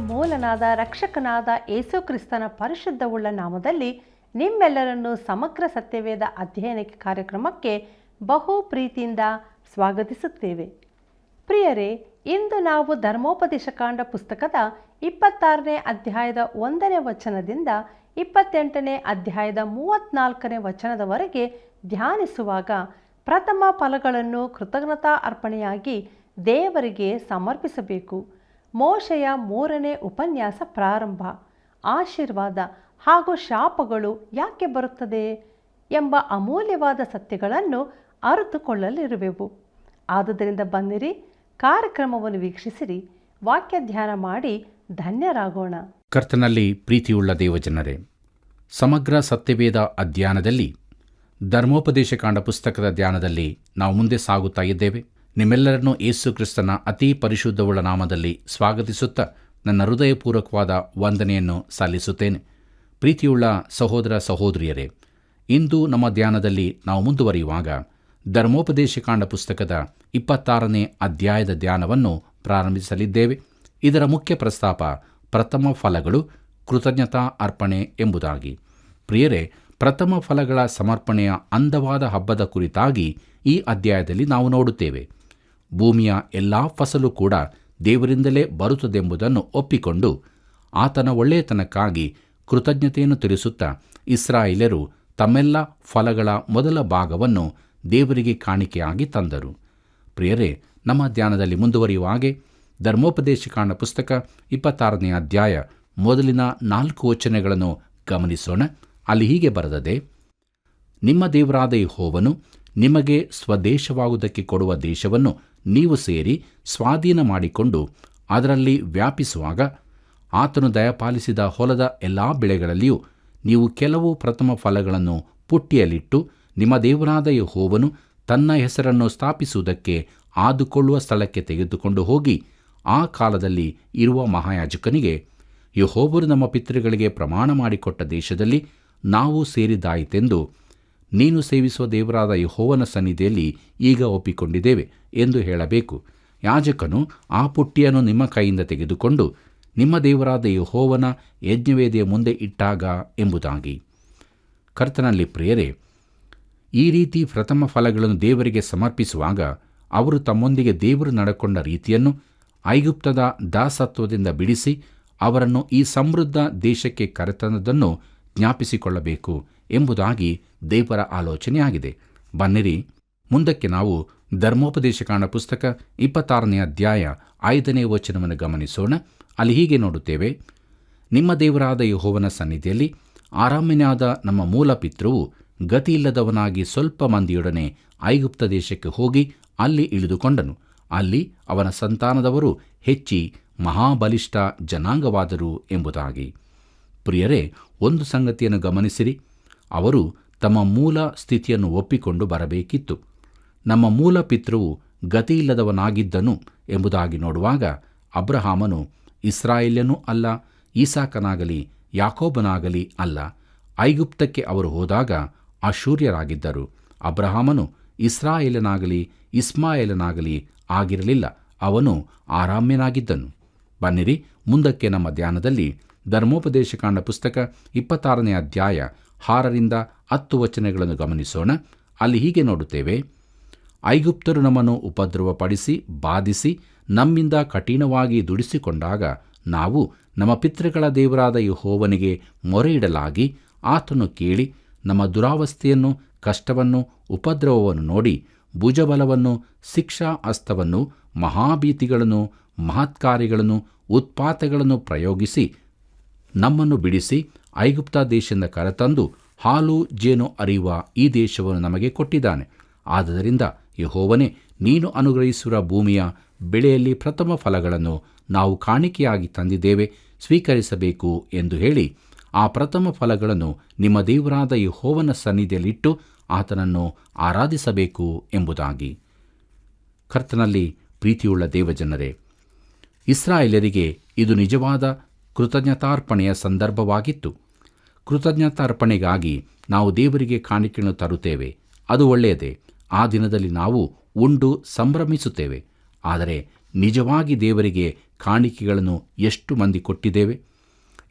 ಮೂಲನಾದ ರಕ್ಷಕನಾದ ಯೇಸು ಕ್ರಿಸ್ತನ ಪರಿಶುದ್ಧವುಳ್ಳ ನಾಮದಲ್ಲಿ ನಿಮ್ಮೆಲ್ಲರನ್ನು ಸಮಗ್ರ ಸತ್ಯವೇದ ಅಧ್ಯಯನಕ್ಕೆ ಕಾರ್ಯಕ್ರಮಕ್ಕೆ ಬಹು ಪ್ರೀತಿಯಿಂದ ಸ್ವಾಗತಿಸುತ್ತೇವೆ. ಪ್ರಿಯರೇ, ಇಂದು ನಾವು ಧರ್ಮೋಪದೇಶಕಾಂಡ ಪುಸ್ತಕದ 26ನೇ ಅಧ್ಯಾಯದ 1ನೇ ವಚನದಿಂದ 28ನೇ ಅಧ್ಯಾಯದ 34ನೇ ವಚನದವರೆಗೆ ಧ್ಯಾನಿಸುವಾಗ ಪ್ರಥಮ ಫಲಗಳನ್ನು ಕೃತಜ್ಞತಾ ಅರ್ಪಣೆಯಾಗಿ ದೇವರಿಗೆ ಸಮರ್ಪಿಸಬೇಕು. ಮೋಶೆಯ 3ನೇ ಉಪನ್ಯಾಸ ಪ್ರಾರಂಭ. ಆಶೀರ್ವಾದ ಹಾಗೂ ಶಾಪಗಳು ಯಾಕೆ ಬರುತ್ತದೆ ಎಂಬ ಅಮೂಲ್ಯವಾದ ಸತ್ಯಗಳನ್ನು ಅರಿತುಕೊಳ್ಳಲಿರುವೆವು. ಆದುದರಿಂದ ಬನ್ನಿರಿ, ಕಾರ್ಯಕ್ರಮವನ್ನು ವೀಕ್ಷಿಸಿರಿ, ವಾಕ್ಯ ಧ್ಯಾನ ಮಾಡಿ ಧನ್ಯರಾಗೋಣ. ಕರ್ತನಲ್ಲಿ ಪ್ರೀತಿಯುಳ್ಳ ದೇವಜನರೇ, ಸಮಗ್ರ ಸತ್ಯವೇದ ಅಧ್ಯಯನದಲ್ಲಿ ಧರ್ಮೋಪದೇಶಕಾಂಡ ಪುಸ್ತಕದ ಧ್ಯಾನದಲ್ಲಿ ನಾವು ಮುಂದೆ ಸಾಗುತ್ತಾ ಇದ್ದೇವೆ. ನಿಮ್ಮೆಲ್ಲರನ್ನೂ ಯೇಸು ಕ್ರಿಸ್ತನ ಅತಿ ಪರಿಶುದ್ಧವುಳ್ಳ ನಾಮದಲ್ಲಿ ಸ್ವಾಗತಿಸುತ್ತಾ ನನ್ನ ಹೃದಯಪೂರ್ವಕವಾದ ವಂದನೆಯನ್ನು ಸಲ್ಲಿಸುತ್ತೇನೆ. ಪ್ರೀತಿಯುಳ್ಳ ಸಹೋದರ ಸಹೋದರಿಯರೇ, ಇಂದು ನಮ್ಮ ಧ್ಯಾನದಲ್ಲಿ ನಾವು ಮುಂದುವರಿಯುವಾಗ ಧರ್ಮೋಪದೇಶಕಾಂಡ ಪುಸ್ತಕದ 26ನೇ ಅಧ್ಯಾಯದ ಧ್ಯಾನವನ್ನು ಪ್ರಾರಂಭಿಸಲಿದ್ದೇವೆ. ಇದರ ಮುಖ್ಯ ಪ್ರಸ್ತಾಪ ಪ್ರಥಮ ಫಲಗಳು, ಕೃತಜ್ಞತಾ ಅರ್ಪಣೆ ಎಂಬುದಾಗಿ. ಪ್ರಿಯರೇ, ಪ್ರಥಮ ಫಲಗಳ ಸಮರ್ಪಣೆಯ ಅಂದವಾದ ಹಬ್ಬದ ಕುರಿತಾಗಿ ಈ ಅಧ್ಯಾಯದಲ್ಲಿ ನಾವು ನೋಡುತ್ತೇವೆ. ಭೂಮಿಯ ಎಲ್ಲ ಫಸಲು ಕೂಡ ದೇವರಿಂದಲೇ ಬರುತ್ತದೆಂಬುದನ್ನು ಒಪ್ಪಿಕೊಂಡು ಆತನ ಒಳ್ಳೆಯತನಕ್ಕಾಗಿ ಕೃತಜ್ಞತೆಯನ್ನು ತಿಳಿಸುತ್ತಾ ಇಸ್ರಾಯೇಲ್ಯರು ತಮ್ಮೆಲ್ಲ ಫಲಗಳ ಮೊದಲ ಭಾಗವನ್ನು ದೇವರಿಗೆ ಕಾಣಿಕೆಯಾಗಿ ತಂದರು. ಪ್ರಿಯರೇ, ನಮ್ಮ ಧ್ಯಾನದಲ್ಲಿ ಮುಂದುವರಿಯುವಾಗೆ ಧರ್ಮೋಪದೇಶಕಾಂಡ ಪುಸ್ತಕ 26ನೇ ಅಧ್ಯಾಯ ಮೊದಲಿನ 4 ವಚನಗಳನ್ನು ಗಮನಿಸೋಣ. ಅಲ್ಲಿ ಹೀಗೆ ಬರೆದದೆ: ನಿಮ್ಮ ದೇವರಾದ ಯೆಹೋವನು ನಿಮಗೆ ಸ್ವದೇಶವಾಗುವುದಕ್ಕೆ ಕೊಡುವ ದೇಶವನ್ನು ನೀವು ಸೇರಿ ಸ್ವಾಧೀನ ಮಾಡಿಕೊಂಡು ಅದರಲ್ಲಿ ವ್ಯಾಪಿಸುವಾಗ ಆತನು ದಯಪಾಲಿಸಿದ ಹೊಲದ ಎಲ್ಲ ಬೆಳೆಗಳಲ್ಲಿಯೂ ನೀವು ಕೆಲವು ಪ್ರಥಮ ಫಲಗಳನ್ನು ಪುಟ್ಟಿಯಲ್ಲಿಟ್ಟು ನಿಮ್ಮ ದೇವರಾದ ಯೆಹೋವನು ತನ್ನ ಹೆಸರನ್ನು ಸ್ಥಾಪಿಸುವುದಕ್ಕೆ ಆದುಕೊಳ್ಳುವ ಸ್ಥಳಕ್ಕೆ ತೆಗೆದುಕೊಂಡು ಹೋಗಿ ಆ ಕಾಲದಲ್ಲಿ ಇರುವ ಮಹಾಯಾಜಕನಿಗೆ, ಯೆಹೋವನು ನಮ್ಮ ಪಿತೃಗಳಿಗೆ ಪ್ರಮಾಣ ಮಾಡಿಕೊಟ್ಟ ದೇಶದಲ್ಲಿ ನಾವು ಸೇರಿದ್ದಾಯಿತೆಂದು ನೀನು ಸೇವಿಸುವ ದೇವರಾದ ಯೆಹೋವನ ಸನ್ನಿಧಿಯಲ್ಲಿ ಈಗ ಒಪ್ಪಿಕೊಂಡಿದ್ದೇವೆ ಎಂದು ಹೇಳಬೇಕು. ಯಾಜಕನು ಆ ಪುಟ್ಟಿಯನ್ನು ನಿಮ್ಮ ಕೈಯಿಂದ ತೆಗೆದುಕೊಂಡು ನಿಮ್ಮ ದೇವರಾದ ಯೆಹೋವನ ಯಜ್ಞವೇದಿಯ ಮುಂದೆ ಇಟ್ಟಾಗ ಎಂಬುದಾಗಿ. ಕರ್ತನಲ್ಲಿ ಪ್ರಿಯರೇ, ಈ ರೀತಿ ಪ್ರಥಮ ಫಲಗಳನ್ನು ದೇವರಿಗೆ ಸಮರ್ಪಿಸುವಾಗ ಅವರು ತಮ್ಮೊಂದಿಗೆ ದೇವರು ನಡ್ಕೊಂಡ ರೀತಿಯನ್ನು, ಐಗುಪ್ತದ ದಾಸತ್ವದಿಂದ ಬಿಡಿಸಿ ಅವರನ್ನು ಈ ಸಮೃದ್ಧ ದೇಶಕ್ಕೆ ಕರೆತಂದದ್ದನ್ನು ಜ್ಞಾಪಿಸಿಕೊಳ್ಳಬೇಕು ಎಂಬುದಾಗಿ ದೇವರ ಆಲೋಚನೆಯಾಗಿದೆ. ಬನ್ನಿರಿ, ಮುಂದಕ್ಕೆ ನಾವು ಧರ್ಮೋಪದೇಶಕಾಂಡ ಪುಸ್ತಕ 26ನೇ ಅಧ್ಯಾಯ 5ನೇ ವಚನವನ್ನು ಗಮನಿಸೋಣ. ಅಲ್ಲಿ ಹೀಗೆ ನೋಡುತ್ತೇವೆ: ನಿಮ್ಮ ದೇವರಾದ ಯೆಹೋವನ ಸನ್ನಿಧಿಯಲ್ಲಿ ಆರಾಮ್ಯನಾದ ನಮ್ಮ ಮೂಲ ಪಿತೃವು ಗತಿಯಿಲ್ಲದವನಾಗಿ ಸ್ವಲ್ಪ ಮಂದಿಯೊಡನೆ ಐಗುಪ್ತ ದೇಶಕ್ಕೆ ಹೋಗಿ ಅಲ್ಲಿ ಇಳಿದುಕೊಂಡನು. ಅಲ್ಲಿ ಅವನ ಸಂತಾನದವರು ಹೆಚ್ಚಿ ಮಹಾಬಲಿಷ್ಠ ಜನಾಂಗವಾದರು ಎಂಬುದಾಗಿ. ಪ್ರಿಯರೇ, ಒಂದು ಸಂಗತಿಯನ್ನು ಗಮನಿಸಿರಿ. ಅವರು ತಮ್ಮ ಮೂಲ ಸ್ಥಿತಿಯನ್ನು ಒಪ್ಪಿಕೊಂಡು ಬರಬೇಕಿತ್ತು. ನಮ್ಮ ಮೂಲ ಪಿತೃವು ಗತಿಯಿಲ್ಲದವನಾಗಿದ್ದನು ಎಂಬುದಾಗಿ ನೋಡುವಾಗ ಅಬ್ರಹಾಮನು ಇಸ್ರಾಯೇಲ್ಯನೂ ಅಲ್ಲ, ಈಸಾಕನಾಗಲಿ ಯಾಕೋಬನಾಗಲಿ ಅಲ್ಲ. ಐಗುಪ್ತಕ್ಕೆ ಅವರು ಹೋದಾಗ ಅಶೂರ್ಯರಾಗಿದ್ದರು. ಅಬ್ರಹಾಮನು ಇಸ್ರಾಯೇಲನಾಗಲಿ ಇಸ್ಮಾಯೇಲನಾಗಲಿ ಆಗಿರಲಿಲ್ಲ, ಅವನು ಆರಾಮ್ಯನಾಗಿದ್ದನು. ಬನ್ನಿರಿ, ಮುಂದಕ್ಕೆ ನಮ್ಮ ಧ್ಯಾನದಲ್ಲಿ ಧರ್ಮೋಪದೇಶಕಾಂಡ ಪುಸ್ತಕ 26ನೇ ಅಧ್ಯಾಯ 6ರಿಂದ 10 ವಚನಗಳನ್ನು ಗಮನಿಸೋಣ. ಅಲ್ಲಿ ಹೀಗೆ ನೋಡುತ್ತೇವೆ: ಐಗುಪ್ತರು ನಮ್ಮನ್ನು ಉಪದ್ರವಪಡಿಸಿ ಬಾಧಿಸಿ ನಮ್ಮಿಂದ ಕಠಿಣವಾಗಿ ದುಡಿಸಿಕೊಂಡಾಗ ನಾವು ನಮ್ಮ ಪಿತೃಗಳ ದೇವರಾದ ಯೆಹೋವನಿಗೆ ಮೊರೆಯಿಡಲಾಗಿ ಆತನು ಕೇಳಿ ನಮ್ಮ ದುರಾವಸ್ಥೆಯನ್ನು, ಕಷ್ಟವನ್ನು, ಉಪದ್ರವವನ್ನು ನೋಡಿ ಭುಜಬಲವನ್ನು, ಶಿಕ್ಷಾ ಹಸ್ತವನ್ನು, ಮಹಾಭೀತಿಗಳನ್ನು, ಮಹತ್ಕಾರ್ಯಗಳನ್ನು, ಉತ್ಪಾತಗಳನ್ನು ಪ್ರಯೋಗಿಸಿ ನಮ್ಮನ್ನು ಬಿಡಿಸಿ ಐಗುಪ್ತ ದೇಶದಿಂದ ಕರೆತಂದು ಹಾಲು ಜೇನು ಹರಿಯುವ ಈ ದೇಶವನ್ನು ನಮಗೆ ಕೊಟ್ಟಿದ್ದಾನೆ. ಆದ್ದರಿಂದ ಯೆಹೋವನೇ, ನೀನು ಅನುಗ್ರಹಿಸುವ ಭೂಮಿಯ ಬೆಳೆಯಲ್ಲಿ ಪ್ರಥಮ ಫಲಗಳನ್ನು ನಾವು ಕಾಣಿಕೆಯಾಗಿ ತಂದಿದ್ದೇವೆ, ಸ್ವೀಕರಿಸಬೇಕು ಎಂದು ಹೇಳಿ ಆ ಪ್ರಥಮ ಫಲಗಳನ್ನು ನಿಮ್ಮ ದೇವರಾದ ಯೆಹೋವನ ಸನ್ನಿಧಿಯಲ್ಲಿಟ್ಟು ಆತನನ್ನು ಆರಾಧಿಸಬೇಕು ಎಂಬುದಾಗಿ. ಕರ್ತನಲ್ಲಿ ಪ್ರೀತಿಯುಳ್ಳ ದೇವಜನರೇ, ಇಸ್ರಾಯೇಲರಿಗೆ ಇದು ನಿಜವಾದ ಕೃತಜ್ಞತಾರ್ಪಣೆಯ ಸಂದರ್ಭವಾಗಿತ್ತು. ಕೃತಜ್ಞತಾರ್ಪಣೆಗಾಗಿ ನಾವು ದೇವರಿಗೆ ಕಾಣಿಕೆಯನ್ನು ತರುತ್ತೇವೆ, ಅದು ಒಳ್ಳೆಯದೇ. ಆ ದಿನದಲ್ಲಿ ನಾವು ಉಂಡು ಸಂಭ್ರಮಿಸುತ್ತೇವೆ. ಆದರೆ ನಿಜವಾಗಿ ದೇವರಿಗೆ ಕಾಣಿಕೆಗಳನ್ನು ಎಷ್ಟು ಮಂದಿ ಕೊಟ್ಟಿದ್ದೇವೆ?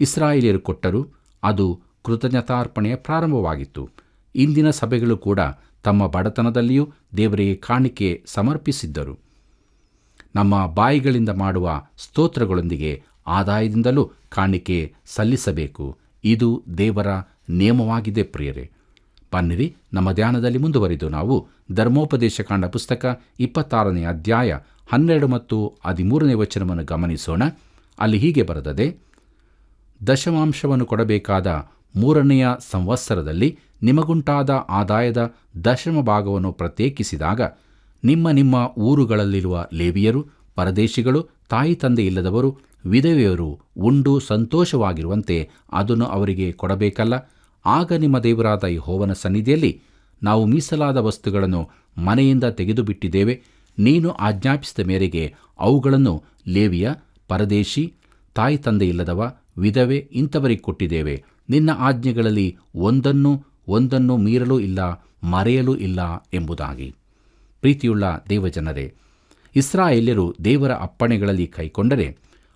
ಇಸ್ರಾಯೇಲ್ಯರು ಕೊಟ್ಟರು. ಅದು ಕೃತಜ್ಞತಾರ್ಪಣೆಯ ಪ್ರಾರಂಭವಾಗಿತ್ತು. ಇಂದಿನ ಸಭೆಗಳು ಕೂಡ ತಮ್ಮ ಬಡತನದಲ್ಲಿಯೂ ದೇವರಿಗೆ ಕಾಣಿಕೆ ಸಮರ್ಪಿಸಿದ್ದರು. ನಮ್ಮ ಬಾಯಿಗಳಿಂದ ಮಾಡುವ ಸ್ತೋತ್ರಗಳೊಂದಿಗೆ ಆದಾಯದಿಂದಲೂ ಕಾಣಿಕೆ ಸಲ್ಲಿಸಬೇಕು. ಇದು ದೇವರ ನಿಯಮವಾಗಿದೆ. ಪ್ರಿಯರೇ, ಬನ್ನಿರಿ, ನಮ್ಮ ಧ್ಯಾನದಲ್ಲಿ ಮುಂದುವರಿದು ನಾವು ಧರ್ಮೋಪದೇಶಕಾಂಡ ಪುಸ್ತಕ 26ನೇ ಅಧ್ಯಾಯ 12 ಮತ್ತು 13ನೇ ವಚನವನ್ನು ಗಮನಿಸೋಣ. ಅಲ್ಲಿ ಹೀಗೆ ಬರೆದದೆ: ದಶಮಾಂಶವನ್ನು ಕೊಡಬೇಕಾದ 3ನೆಯ ಸಂವತ್ಸರದಲ್ಲಿ ನಿಮಗುಂಟಾದ ಆದಾಯದ ದಶಮ ಭಾಗವನ್ನು ಪ್ರತ್ಯೇಕಿಸಿದಾಗ ನಿಮ್ಮ ನಿಮ್ಮ ಊರುಗಳಲ್ಲಿರುವ ಲೇವಿಯರು, ಪರದೇಶಿಗಳು, ತಾಯಿ ತಂದೆ ಇಲ್ಲದವರು, ವಿಧವೆಯರು ಉಂಡು ಸಂತೋಷವಾಗಿರುವಂತೆ ಅದನ್ನು ಅವರಿಗೆ ಕೊಡಬೇಕಲ್ಲ. ಆಗ ನಿಮ್ಮ ದೇವರಾದ ಯೆಹೋವನ ಸನ್ನಿಧಿಯಲ್ಲಿ ನಾವು ಮೀಸಲಾದ ವಸ್ತುಗಳನ್ನು ಮನೆಯಿಂದ ತೆಗೆದುಬಿಟ್ಟಿದ್ದೇವೆ. ನೀನು ಆಜ್ಞಾಪಿಸಿದ ಮೇರೆಗೆ ಅವುಗಳನ್ನು ಲೇವಿಯ, ಪರದೇಶಿ, ತಾಯಿ ತಂದೆ ಇಲ್ಲದವ, ವಿಧವೆ ಇಂಥವರಿಗೆ ಕೊಟ್ಟಿದ್ದೇವೆ. ನಿನ್ನ ಆಜ್ಞೆಗಳಲ್ಲಿ ಒಂದನ್ನು ಮೀರಲೂ ಇಲ್ಲ, ಮರೆಯಲೂ ಇಲ್ಲ ಎಂಬುದಾಗಿ. ಪ್ರೀತಿಯುಳ್ಳ ದೇವಜನರೇ, ಇಸ್ರಾಯೇಲ್ಯರು ದೇವರ ಅಪ್ಪಣೆಗಳಲ್ಲಿ ಕೈಕೊಂಡರೆ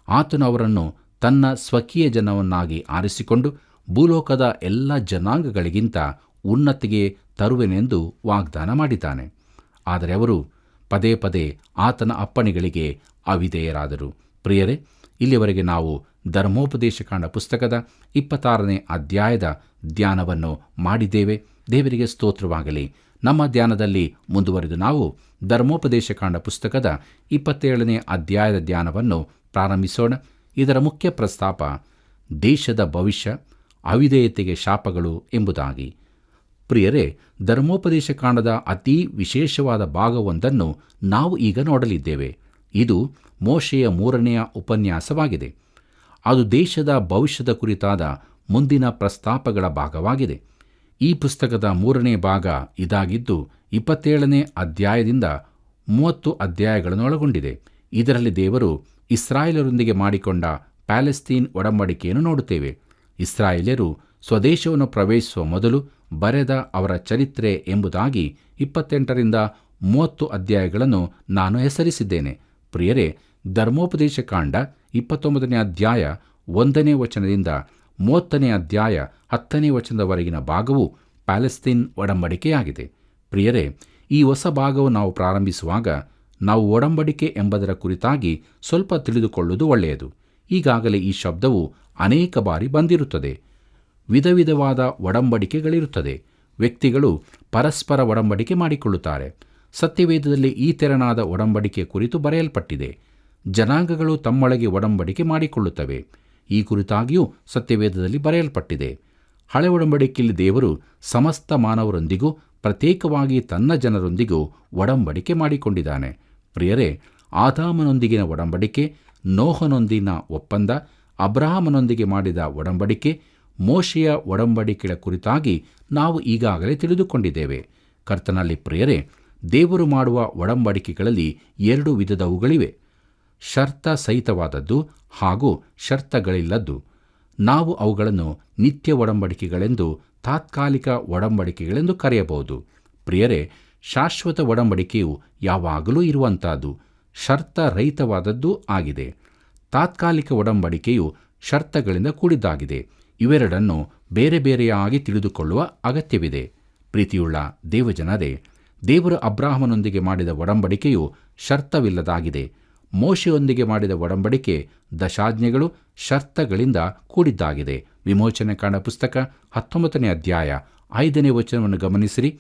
ಆತನು ಅವರನ್ನು ತನ್ನ ಸ್ವಕೀಯ ಜನವನ್ನಾಗಿ ಆರಿಸಿಕೊಂಡು ಭೂಲೋಕದ ಎಲ್ಲ ಜನಾಂಗಗಳಿಗಿಂತ ಉನ್ನತಿಗೆ ತರುವೆನೆಂದು ವಾಗ್ದಾನ ಮಾಡಿದ್ದಾನೆ. ಆದರೆ ಅವರು ಪದೇ ಪದೇ ಆತನ ಅಪ್ಪಣೆಗಳಿಗೆ ಅವಿಧೇಯರಾದರು. ಪ್ರಿಯರೇ, ಇಲ್ಲಿವರೆಗೆ ನಾವು ಧರ್ಮೋಪದೇಶಕಾಂಡ ಪುಸ್ತಕದ 26ನೇ ಅಧ್ಯಾಯದ ಧ್ಯಾನವನ್ನು ಮಾಡಿದ್ದೇವೆ. ದೇವರಿಗೆ ಸ್ತೋತ್ರವಾಗಲಿ. ನಮ್ಮ ಧ್ಯಾನದಲ್ಲಿ ಮುಂದುವರಿದು ನಾವು ಧರ್ಮೋಪದೇಶಕಾಂಡ ಪುಸ್ತಕದ 27ನೇ ಅಧ್ಯಾಯದ ಧ್ಯಾನವನ್ನು ಪ್ರಾರಂಭಿಸೋಣ. ಇದರ ಮುಖ್ಯ ಪ್ರಸ್ತಾಪ ದೇಶದ ಭವಿಷ್ಯ, ಅವಿಧೇಯತೆಗೆ ಶಾಪಗಳು ಎಂಬುದಾಗಿ. ಪ್ರಿಯರೇ, ಧರ್ಮೋಪದೇಶಕಾಂಡದ ಅತೀ ವಿಶೇಷವಾದ ಭಾಗವೊಂದನ್ನು ನಾವು ಈಗ ನೋಡಲಿದ್ದೇವೆ. ಇದು ಮೋಶೆಯ 3ನೆಯ ಉಪನ್ಯಾಸವಾಗಿದೆ. ಅದು ದೇಶದ ಭವಿಷ್ಯದ ಕುರಿತಾದ ಮುಂದಿನ ಪ್ರಸ್ತಾಪಗಳ ಭಾಗವಾಗಿದೆ. ಈ ಪುಸ್ತಕದ 3ನೇ ಭಾಗ ಇದಾಗಿದ್ದು 27ನೇ ಅಧ್ಯಾಯದಿಂದ 30 ಅಧ್ಯಾಯಗಳನ್ನು ಒಳಗೊಂಡಿದೆ. ಇದರಲ್ಲಿ ದೇವರು ಇಸ್ರಾಯೇಲರೊಂದಿಗೆ ಮಾಡಿಕೊಂಡ ಪ್ಯಾಲೆಸ್ತೀನ್ ಒಡಂಬಡಿಕೆಯನ್ನು ನೋಡುತ್ತೇವೆ. ಇಸ್ರಾಯೇಲ್ಯರು ಸ್ವದೇಶವನ್ನು ಪ್ರವೇಶಿಸುವ ಮೊದಲು ಬರೆದ ಅವರ ಚರಿತ್ರೆ ಎಂಬುದಾಗಿ 28ರಿಂದ 30 ಅಧ್ಯಾಯಗಳನ್ನು ನಾನು ಹೆಸರಿಸಿದ್ದೇನೆ. ಪ್ರಿಯರೇ, ಧರ್ಮೋಪದೇಶಕಾಂಡ 29ನೇ ಅಧ್ಯಾಯ 1ನೇ ವಚನದಿಂದ 30ನೇ ಅಧ್ಯಾಯ 10ನೇ ವಚನದವರೆಗಿನ ಭಾಗವು ಪ್ಯಾಲೆಸ್ತೀನ್ ಒಡಂಬಡಿಕೆಯಾಗಿದೆ. ಪ್ರಿಯರೇ, ಈ ಹೊಸ ಭಾಗವನ್ನು ನಾವು ಪ್ರಾರಂಭಿಸುವಾಗ ನಾವು ಒಡಂಬಡಿಕೆ ಎಂಬುದರ ಕುರಿತಾಗಿ ಸ್ವಲ್ಪ ತಿಳಿದುಕೊಳ್ಳುವುದು ಒಳ್ಳೆಯದು. ಈಗಾಗಲೇ ಈ ಶಬ್ದವು ಅನೇಕ ಬಾರಿ ಬಂದಿರುತ್ತದೆ. ವಿಧ ವಿಧವಾದ ಒಡಂಬಡಿಕೆಗಳಿರುತ್ತದೆ. ವ್ಯಕ್ತಿಗಳು ಪರಸ್ಪರ ಒಡಂಬಡಿಕೆ ಮಾಡಿಕೊಳ್ಳುತ್ತಾರೆ. ಸತ್ಯವೇದದಲ್ಲಿ ಈ ತೆರನಾದ ಒಡಂಬಡಿಕೆ ಕುರಿತು ಬರೆಯಲ್ಪಟ್ಟಿದೆ. ಜನಾಂಗಗಳು ತಮ್ಮೊಳಗೆ ಒಡಂಬಡಿಕೆ ಮಾಡಿಕೊಳ್ಳುತ್ತವೆ. ಈ ಕುರಿತಾಗಿಯೂ ಸತ್ಯವೇದದಲ್ಲಿ ಬರೆಯಲ್ಪಟ್ಟಿದೆ. ಹಳೆ ಒಡಂಬಡಿಕೆಯಲ್ಲಿ ದೇವರು ಸಮಸ್ತ ಮಾನವರೊಂದಿಗೂ ಪ್ರತ್ಯೇಕವಾಗಿ ತನ್ನ ಜನರೊಂದಿಗೂ ಒಡಂಬಡಿಕೆ ಮಾಡಿಕೊಂಡಿದ್ದಾನೆ. ಪ್ರಿಯರೇ, ಆದಾಮನೊಂದಿಗಿನ ಒಡಂಬಡಿಕೆ, ನೋಹನೊಂದಿಗಿನ ಒಪ್ಪಂದ, ಅಬ್ರಹಾಮನೊಂದಿಗೆ ಮಾಡಿದ ಒಡಂಬಡಿಕೆ, ಮೋಶೆಯ ಒಡಂಬಡಿಕೆಗಳ ಕುರಿತಾಗಿ ನಾವು ಈಗಾಗಲೇ ತಿಳಿದುಕೊಂಡಿದ್ದೇವೆ. ಕರ್ತನಲ್ಲಿ ಪ್ರಿಯರೇ, ದೇವರು ಮಾಡುವ ಒಡಂಬಡಿಕೆಗಳಲ್ಲಿ 2 ವಿಧದವುಗಳಿವೆ: ಶರ್ತ ಸಹಿತವಾದದ್ದು ಹಾಗೂ ಶರ್ತಗಳಿಲ್ಲದ್ದು. ನಾವು ಅವುಗಳನ್ನು ನಿತ್ಯ ಒಡಂಬಡಿಕೆಗಳೆಂದು, ತಾತ್ಕಾಲಿಕ ಒಡಂಬಡಿಕೆಗಳೆಂದು ಕರೆಯಬಹುದು. ಪ್ರಿಯರೇ, ಶಾಶ್ವತ ಒಡಂಬಡಿಕೆಯು ಯಾವಾಗಲೂ ಇರುವಂತಹದ್ದು, ಶರ್ತರಹಿತವಾದದ್ದೂ ಆಗಿದೆ. ತಾತ್ಕಾಲಿಕ ಒಡಂಬಡಿಕೆಯು ಶರ್ತಗಳಿಂದ ಕೂಡಿದ್ದಾಗಿದೆ. ಇವೆರಡನ್ನು ಬೇರೆ ಬೇರೆಯಾಗಿ ತಿಳಿದುಕೊಳ್ಳುವ ಅಗತ್ಯವಿದೆ. ಪ್ರೀತಿಯುಳ್ಳ ದೇವಜನರೇ, ದೇವರು ಅಬ್ರಹಾಮನೊಂದಿಗೆ ಮಾಡಿದ ಒಡಂಬಡಿಕೆಯು ಶರ್ತವಿಲ್ಲದಾಗಿದೆ. ಮೋಶೆಯೊಂದಿಗೆ ಮಾಡಿದ ಒಡಂಬಡಿಕೆ ದಶಾಜ್ಞೆಗಳು ಶರ್ತಗಳಿಂದ ಕೂಡಿದ್ದಾಗಿದೆ. ವಿಮೋಚನೆಕಾಂಡ ಪುಸ್ತಕ 19ನೇ ಅಧ್ಯಾಯ 5ನೇ ವಚನವನ್ನು ಗಮನಿಸಿರಿ.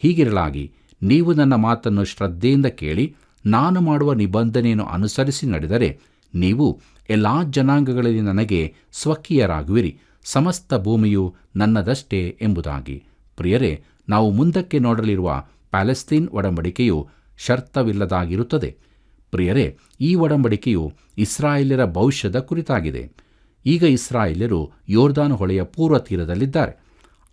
ಹೀಗಿರಲಾಗಿ ನೀವು ನನ್ನ ಮಾತನ್ನು ಶ್ರದ್ಧೆಯಿಂದ ಕೇಳಿ ನಾನು ಮಾಡುವ ನಿಬಂಧನೆಯನ್ನು ಅನುಸರಿಸಿ ನಡೆದರೆ ನೀವು ಎಲ್ಲ ಜನಾಂಗಗಳಲ್ಲಿ ನನಗೆ ಸ್ವಕೀಯರಾಗುವಿರಿ. ಸಮಸ್ತ ಭೂಮಿಯು ನನ್ನದಷ್ಟೇ ಎಂಬುದಾಗಿ. ಪ್ರಿಯರೇ, ನಾವು ಮುಂದಕ್ಕೆ ನೋಡಲಿರುವ ಪ್ಯಾಲೆಸ್ತೀನ್ ಒಡಂಬಡಿಕೆಯು ಶರ್ತವಿಲ್ಲದಾಗಿರುತ್ತದೆ. ಪ್ರಿಯರೇ, ಈ ಒಡಂಬಡಿಕೆಯು ಇಸ್ರಾಯೇಲ್ಯರ ಭವಿಷ್ಯದ ಕುರಿತಾಗಿದೆ. ಈಗ ಇಸ್ರಾಯೇಲ್ಯರು ಯೋರ್ದಾನ್ ಹೊಳೆಯ ಪೂರ್ವ ತೀರದಲ್ಲಿದ್ದಾರೆ.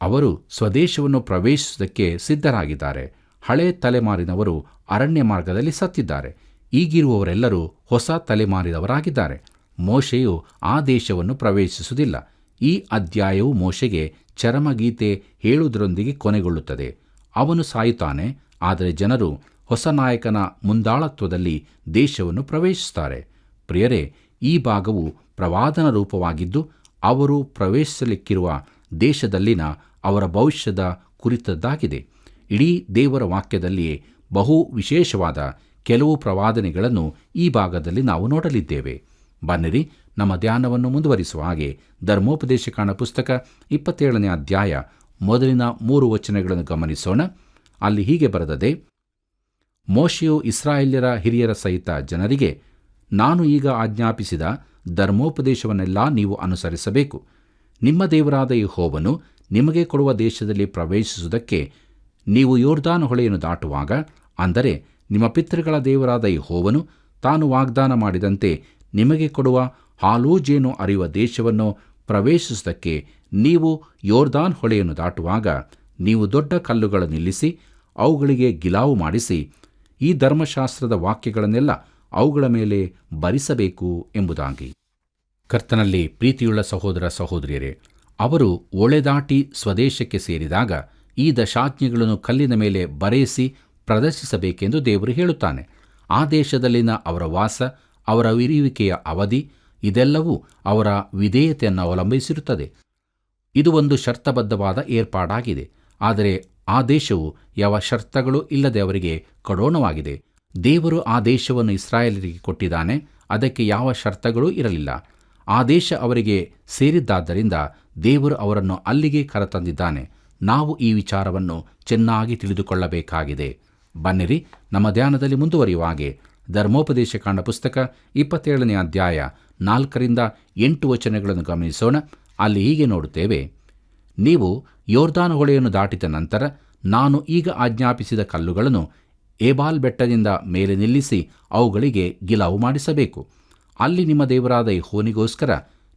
ಅವರು ಸ್ವದೇಶವನ್ನು ಪ್ರವೇಶಿಸುವುದಕ್ಕೆ ಸಿದ್ಧರಾಗಿದ್ದಾರೆ. ಹಳೆ ತಲೆಮಾರಿನವರು ಅರಣ್ಯ ಮಾರ್ಗದಲ್ಲಿ ಸತ್ತಿದ್ದಾರೆ. ಈಗಿರುವವರೆಲ್ಲರೂ ಹೊಸ ತಲೆಮಾರಿನವರಾಗಿದ್ದಾರೆ. ಮೋಶೆಯು ಆ ದೇಶವನ್ನು ಪ್ರವೇಶಿಸುವುದಿಲ್ಲ. ಈ ಅಧ್ಯಾಯವು ಮೋಶೆಗೆ ಚರಮಗೀತೆ ಹೇಳುವುದರೊಂದಿಗೆ ಕೊನೆಗೊಳ್ಳುತ್ತದೆ. ಅವನು ಸಾಯುತ್ತಾನೆ, ಆದರೆ ಜನರು ಹೊಸ ನಾಯಕನ ಮುಂದಾಳತ್ವದಲ್ಲಿ ದೇಶವನ್ನು ಪ್ರವೇಶಿಸುತ್ತಾರೆ. ಪ್ರಿಯರೇ, ಈ ಭಾಗವು ಪ್ರವಾದನ ರೂಪವಾಗಿದ್ದು ಅವರು ಪ್ರವೇಶಿಸಲಿಕ್ಕಿರುವ ದೇಶದಲ್ಲಿನ ಅವರ ಭವಿಷ್ಯದ ಕುರಿತದ್ದಾಗಿದೆ. ಇಡೀ ದೇವರ ವಾಕ್ಯದಲ್ಲಿಯೇ ಬಹು ವಿಶೇಷವಾದ ಕೆಲವು ಪ್ರವಾದನೆಗಳನ್ನು ಈ ಭಾಗದಲ್ಲಿ ನಾವು ನೋಡಲಿದ್ದೇವೆ. ಬನ್ನಿರಿ, ನಮ್ಮ ಧ್ಯಾನವನ್ನು ಮುಂದುವರಿಸುವ ಹಾಗೆ ಧರ್ಮೋಪದೇಶಕಾಂಡ ಪುಸ್ತಕ 27ನೇ ಅಧ್ಯಾಯ ಮೊದಲಿನ 3 ವಚನಗಳನ್ನು ಗಮನಿಸೋಣ. ಅಲ್ಲಿ ಹೀಗೆ ಬರೆದದೆ: ಮೋಶೆಯು ಇಸ್ರಾಯೇಲ್ಯರ ಹಿರಿಯರ ಸಹಿತ ಜನರಿಗೆ, ನಾನು ಈಗ ಆಜ್ಞಾಪಿಸಿದ ಧರ್ಮೋಪದೇಶವನ್ನೆಲ್ಲ ನೀವು ಅನುಸರಿಸಬೇಕು. ನಿಮ್ಮ ದೇವರಾದ ಯೆಹೋವನು ನಿಮಗೆ ಕೊಡುವ ದೇಶದಲ್ಲಿ ಪ್ರವೇಶಿಸುವುದಕ್ಕೆ ನೀವು ಯೊರ್ದಾನ್ ಹೊಳೆಯನ್ನು ದಾಟುವಾಗ, ಅಂದರೆ ನಿಮ್ಮ ಪಿತೃಗಳ ದೇವರಾದ ಯೆಹೋವನು ತಾನು ವಾಗ್ದಾನ ಮಾಡಿದಂತೆ ನಿಮಗೆ ಕೊಡುವ ಹಾಲೂ ಜೇನು ಹರಿಯುವ ದೇಶವನ್ನು ಪ್ರವೇಶಿಸುವುದಕ್ಕೆ ನೀವು ಯೊರ್ದಾನ್ ಹೊಳೆಯನ್ನು ದಾಟುವಾಗ, ನೀವು ದೊಡ್ಡ ಕಲ್ಲುಗಳನ್ನು ನಿಲ್ಲಿಸಿ ಅವುಗಳಿಗೆ ಗಿಲಾವು ಮಾಡಿಸಿ ಈ ಧರ್ಮಶಾಸ್ತ್ರದ ವಾಕ್ಯಗಳನ್ನೆಲ್ಲ ಅವುಗಳ ಮೇಲೆ ಬರಿಸಬೇಕು ಎಂಬುದಾಗಿ. ಕರ್ತನಲ್ಲಿ ಪ್ರೀತಿಯುಳ್ಳ ಸಹೋದರ ಸಹೋದರಿಯರೇ, ಅವರು ಒಳೆದಾಟಿ ಸ್ವದೇಶಕ್ಕೆ ಸೇರಿದಾಗ ಈ ದಶಾಜ್ಞೆಗಳನ್ನು ಕಲ್ಲಿನ ಮೇಲೆ ಬರೆಯಿಸಿ ಪ್ರದರ್ಶಿಸಬೇಕೆಂದು ದೇವರು ಹೇಳುತ್ತಾನೆ. ಆ ದೇಶದಲ್ಲಿನ ಅವರ ವಾಸ, ಅವರ ಇರುವಿಕೆಯ ಅವಧಿ, ಇದೆಲ್ಲವೂ ಅವರ ವಿಧೇಯತೆಯನ್ನು ಅವಲಂಬಿಸಿರುತ್ತದೆ. ಇದು ಒಂದು ಶರ್ತಬದ್ಧವಾದ ಏರ್ಪಾಡಾಗಿದೆ. ಆದರೆ ಆ ದೇಶವು ಯಾವ ಶರ್ತಗಳು ಇಲ್ಲದೆ ಅವರಿಗೆ ಕಡೋಣವಾಗಿದೆ. ದೇವರು ಆ ದೇಶವನ್ನು ಇಸ್ರಾಯೇಲರಿಗೆ ಕೊಟ್ಟಿದ್ದಾನೆ. ಅದಕ್ಕೆ ಯಾವ ಶರ್ತಗಳೂ ಇರಲಿಲ್ಲ. ಆ ದೇಶ ಅವರಿಗೆ ಸೇರಿದ್ದಾದ್ದರಿಂದ ದೇವರು ಅವರನ್ನು ಅಲ್ಲಿಗೆ ಕರೆತಂದಿದ್ದಾನೆ. ನಾವು ಈ ವಿಚಾರವನ್ನು ಚೆನ್ನಾಗಿ ತಿಳಿದುಕೊಳ್ಳಬೇಕಾಗಿದೆ. ಬನ್ನಿರಿ, ನಮ್ಮ ಧ್ಯಾನದಲ್ಲಿ ಮುಂದುವರಿಯುವ ಹಾಗೆ ಧರ್ಮೋಪದೇಶಕಾಂಡ ಪುಸ್ತಕ 27ನೇ ಅಧ್ಯಾಯ 4-8 ವಚನಗಳನ್ನು ಗಮನಿಸೋಣ. ಅಲ್ಲಿ ಹೀಗೆ ನೋಡುತ್ತೇವೆ: ನೀವು ಯೊರ್ದಾನ್ ಹೊಳೆಯನ್ನು ದಾಟಿದ ನಂತರ ನಾನು ಈಗ ಆಜ್ಞಾಪಿಸಿದ ಕಲ್ಲುಗಳನ್ನು ಏಬಾಲ್ ಬೆಟ್ಟದಿಂದ ಮೇಲೆ ನಿಲ್ಲಿಸಿ ಅವುಗಳಿಗೆ ಗಿಲಾವು ಮಾಡಿಸಬೇಕು. ಅಲ್ಲಿ ನಿಮ್ಮ ದೇವರಾದ ಯೆಹೋವನಿಗೋಸ್ಕರ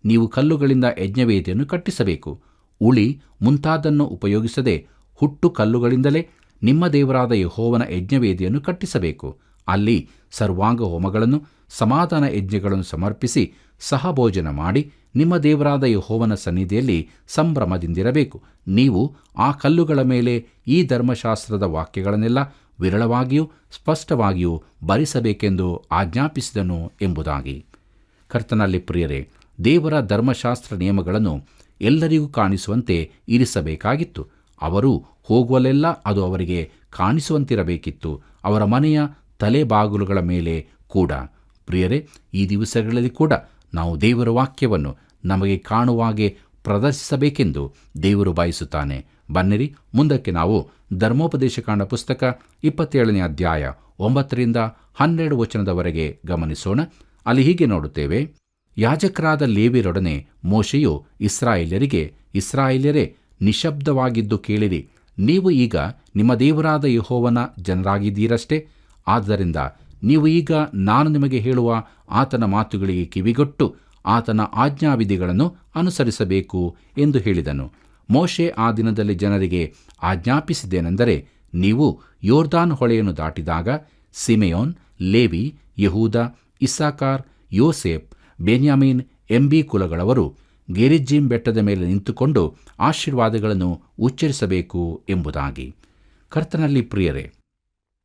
ನೀವು ಕಲ್ಲುಗಳಿಂದ ಯಜ್ಞವೇದಿಯನ್ನು ಕಟ್ಟಿಸಬೇಕು. ಉಳಿ ಮುಂತಾದನ್ನು ಉಪಯೋಗಿಸದೆ ಹುಟ್ಟು ಕಲ್ಲುಗಳಿಂದಲೇ ನಿಮ್ಮ ದೇವರಾದ ಯೆಹೋವನ ಯಜ್ಞವೇದಿಯನ್ನು ಕಟ್ಟಿಸಬೇಕು. ಅಲ್ಲಿ ಸರ್ವಾಂಗ ಹೋಮಗಳನ್ನು, ಸಮಾಧಾನ ಯಜ್ಞಗಳನ್ನು ಸಮರ್ಪಿಸಿ ಸಹಭೋಜನ ಮಾಡಿ ನಿಮ್ಮ ದೇವರಾದ ಯೆಹೋವನ ಸನ್ನಿಧಿಯಲ್ಲಿ ಸಂಭ್ರಮದಿಂದಿರಬೇಕು. ನೀವು ಆ ಕಲ್ಲುಗಳ ಮೇಲೆ ಈ ಧರ್ಮಶಾಸ್ತ್ರದ ವಾಕ್ಯಗಳನ್ನೆಲ್ಲ ವಿರಳವಾಗಿಯೂ ಸ್ಪಷ್ಟವಾಗಿಯೂ ಬರಿಸಬೇಕೆಂದು ಆಜ್ಞಾಪಿಸಿದನು ಎಂಬುದಾಗಿ. ಕರ್ತನಲ್ಲಿ ಪ್ರಿಯರೇ, ದೇವರ ಧರ್ಮಶಾಸ್ತ್ರ ನಿಯಮಗಳನ್ನು ಎಲ್ಲರಿಗೂ ಕಾಣಿಸುವಂತೆ ಇರಿಸಬೇಕಾಗಿತ್ತು. ಅವರು ಹೋಗುವಲ್ಲೆಲ್ಲ ಅದು ಅವರಿಗೆ ಕಾಣಿಸುವಂತಿರಬೇಕಿತ್ತು, ಅವರ ಮನೆಯ ತಲೆಬಾಗಿಲುಗಳ ಮೇಲೆ ಕೂಡ. ಪ್ರಿಯರೇ, ಈ ದಿವಸಗಳಲ್ಲಿ ಕೂಡ ನಾವು ದೇವರ ವಾಕ್ಯವನ್ನು ನಮಗೆ ಕಾಣುವಾಗೆ ಪ್ರದರ್ಶಿಸಬೇಕೆಂದು ದೇವರು ಬಯಸುತ್ತಾನೆ. ಬನ್ನಿರಿ, ಮುಂದಕ್ಕೆ ನಾವು ಧರ್ಮೋಪದೇಶಕಾಂಡ ಪುಸ್ತಕ 27ನೇ ಅಧ್ಯಾಯ 9-12 ವಚನದವರೆಗೆ ಗಮನಿಸೋಣ. ಅಲ್ಲಿ ಹೀಗೆ ನೋಡುತ್ತೇವೆ: ಯಾಜಕರಾದ ಲೇವಿಯರೊಡನೆ ಮೋಶೆಯು ಇಸ್ರಾಯೇಲ್ಯರಿಗೆ, ಇಸ್ರಾಯೇಲ್ಯರೇ, ನಿಶಬ್ದವಾಗಿದ್ದು ಕೇಳಿರಿ. ನೀವು ಈಗ ನಿಮ್ಮ ದೇವರಾದ ಯೆಹೋವನ ಜನರಾಗಿದ್ದೀರಷ್ಟೇ. ಆದ್ದರಿಂದ ನೀವು ಈಗ ನಾನು ನಿಮಗೆ ಹೇಳುವ ಆತನ ಮಾತುಗಳಿಗೆ ಕಿವಿಗೊಟ್ಟು ಆತನ ಆಜ್ಞಾವಿಧಿಗಳನ್ನು ಅನುಸರಿಸಬೇಕು ಎಂದು ಹೇಳಿದನು. ಮೋಶೆ ಆ ದಿನದಲ್ಲಿ ಜನರಿಗೆ ಆಜ್ಞಾಪಿಸಿದ್ದೇನೆಂದರೆ, ನೀವು ಯೊರ್ದಾನ್ ಹೊಳೆಯನ್ನು ದಾಟಿದಾಗ ಸಿಮೆಯೋನ್, ಲೇವಿ, ಯೆಹೂದ, ಇಸ್ಸಾಕಾರ್, ಯೋಸೇಫ್, ಬೆನ್ಯಾಮೀನ್ ಎಂಬೀ ಕುಲಗಳವರು ಗೆರಿಜ್ಜೀಮ್ ಬೆಟ್ಟದ ಮೇಲೆ ನಿಂತುಕೊಂಡು ಆಶೀರ್ವಾದಗಳನ್ನು ಉಚ್ಚರಿಸಬೇಕು ಎಂಬುದಾಗಿ. ಕರ್ತನಲ್ಲಿ ಪ್ರಿಯರೇ,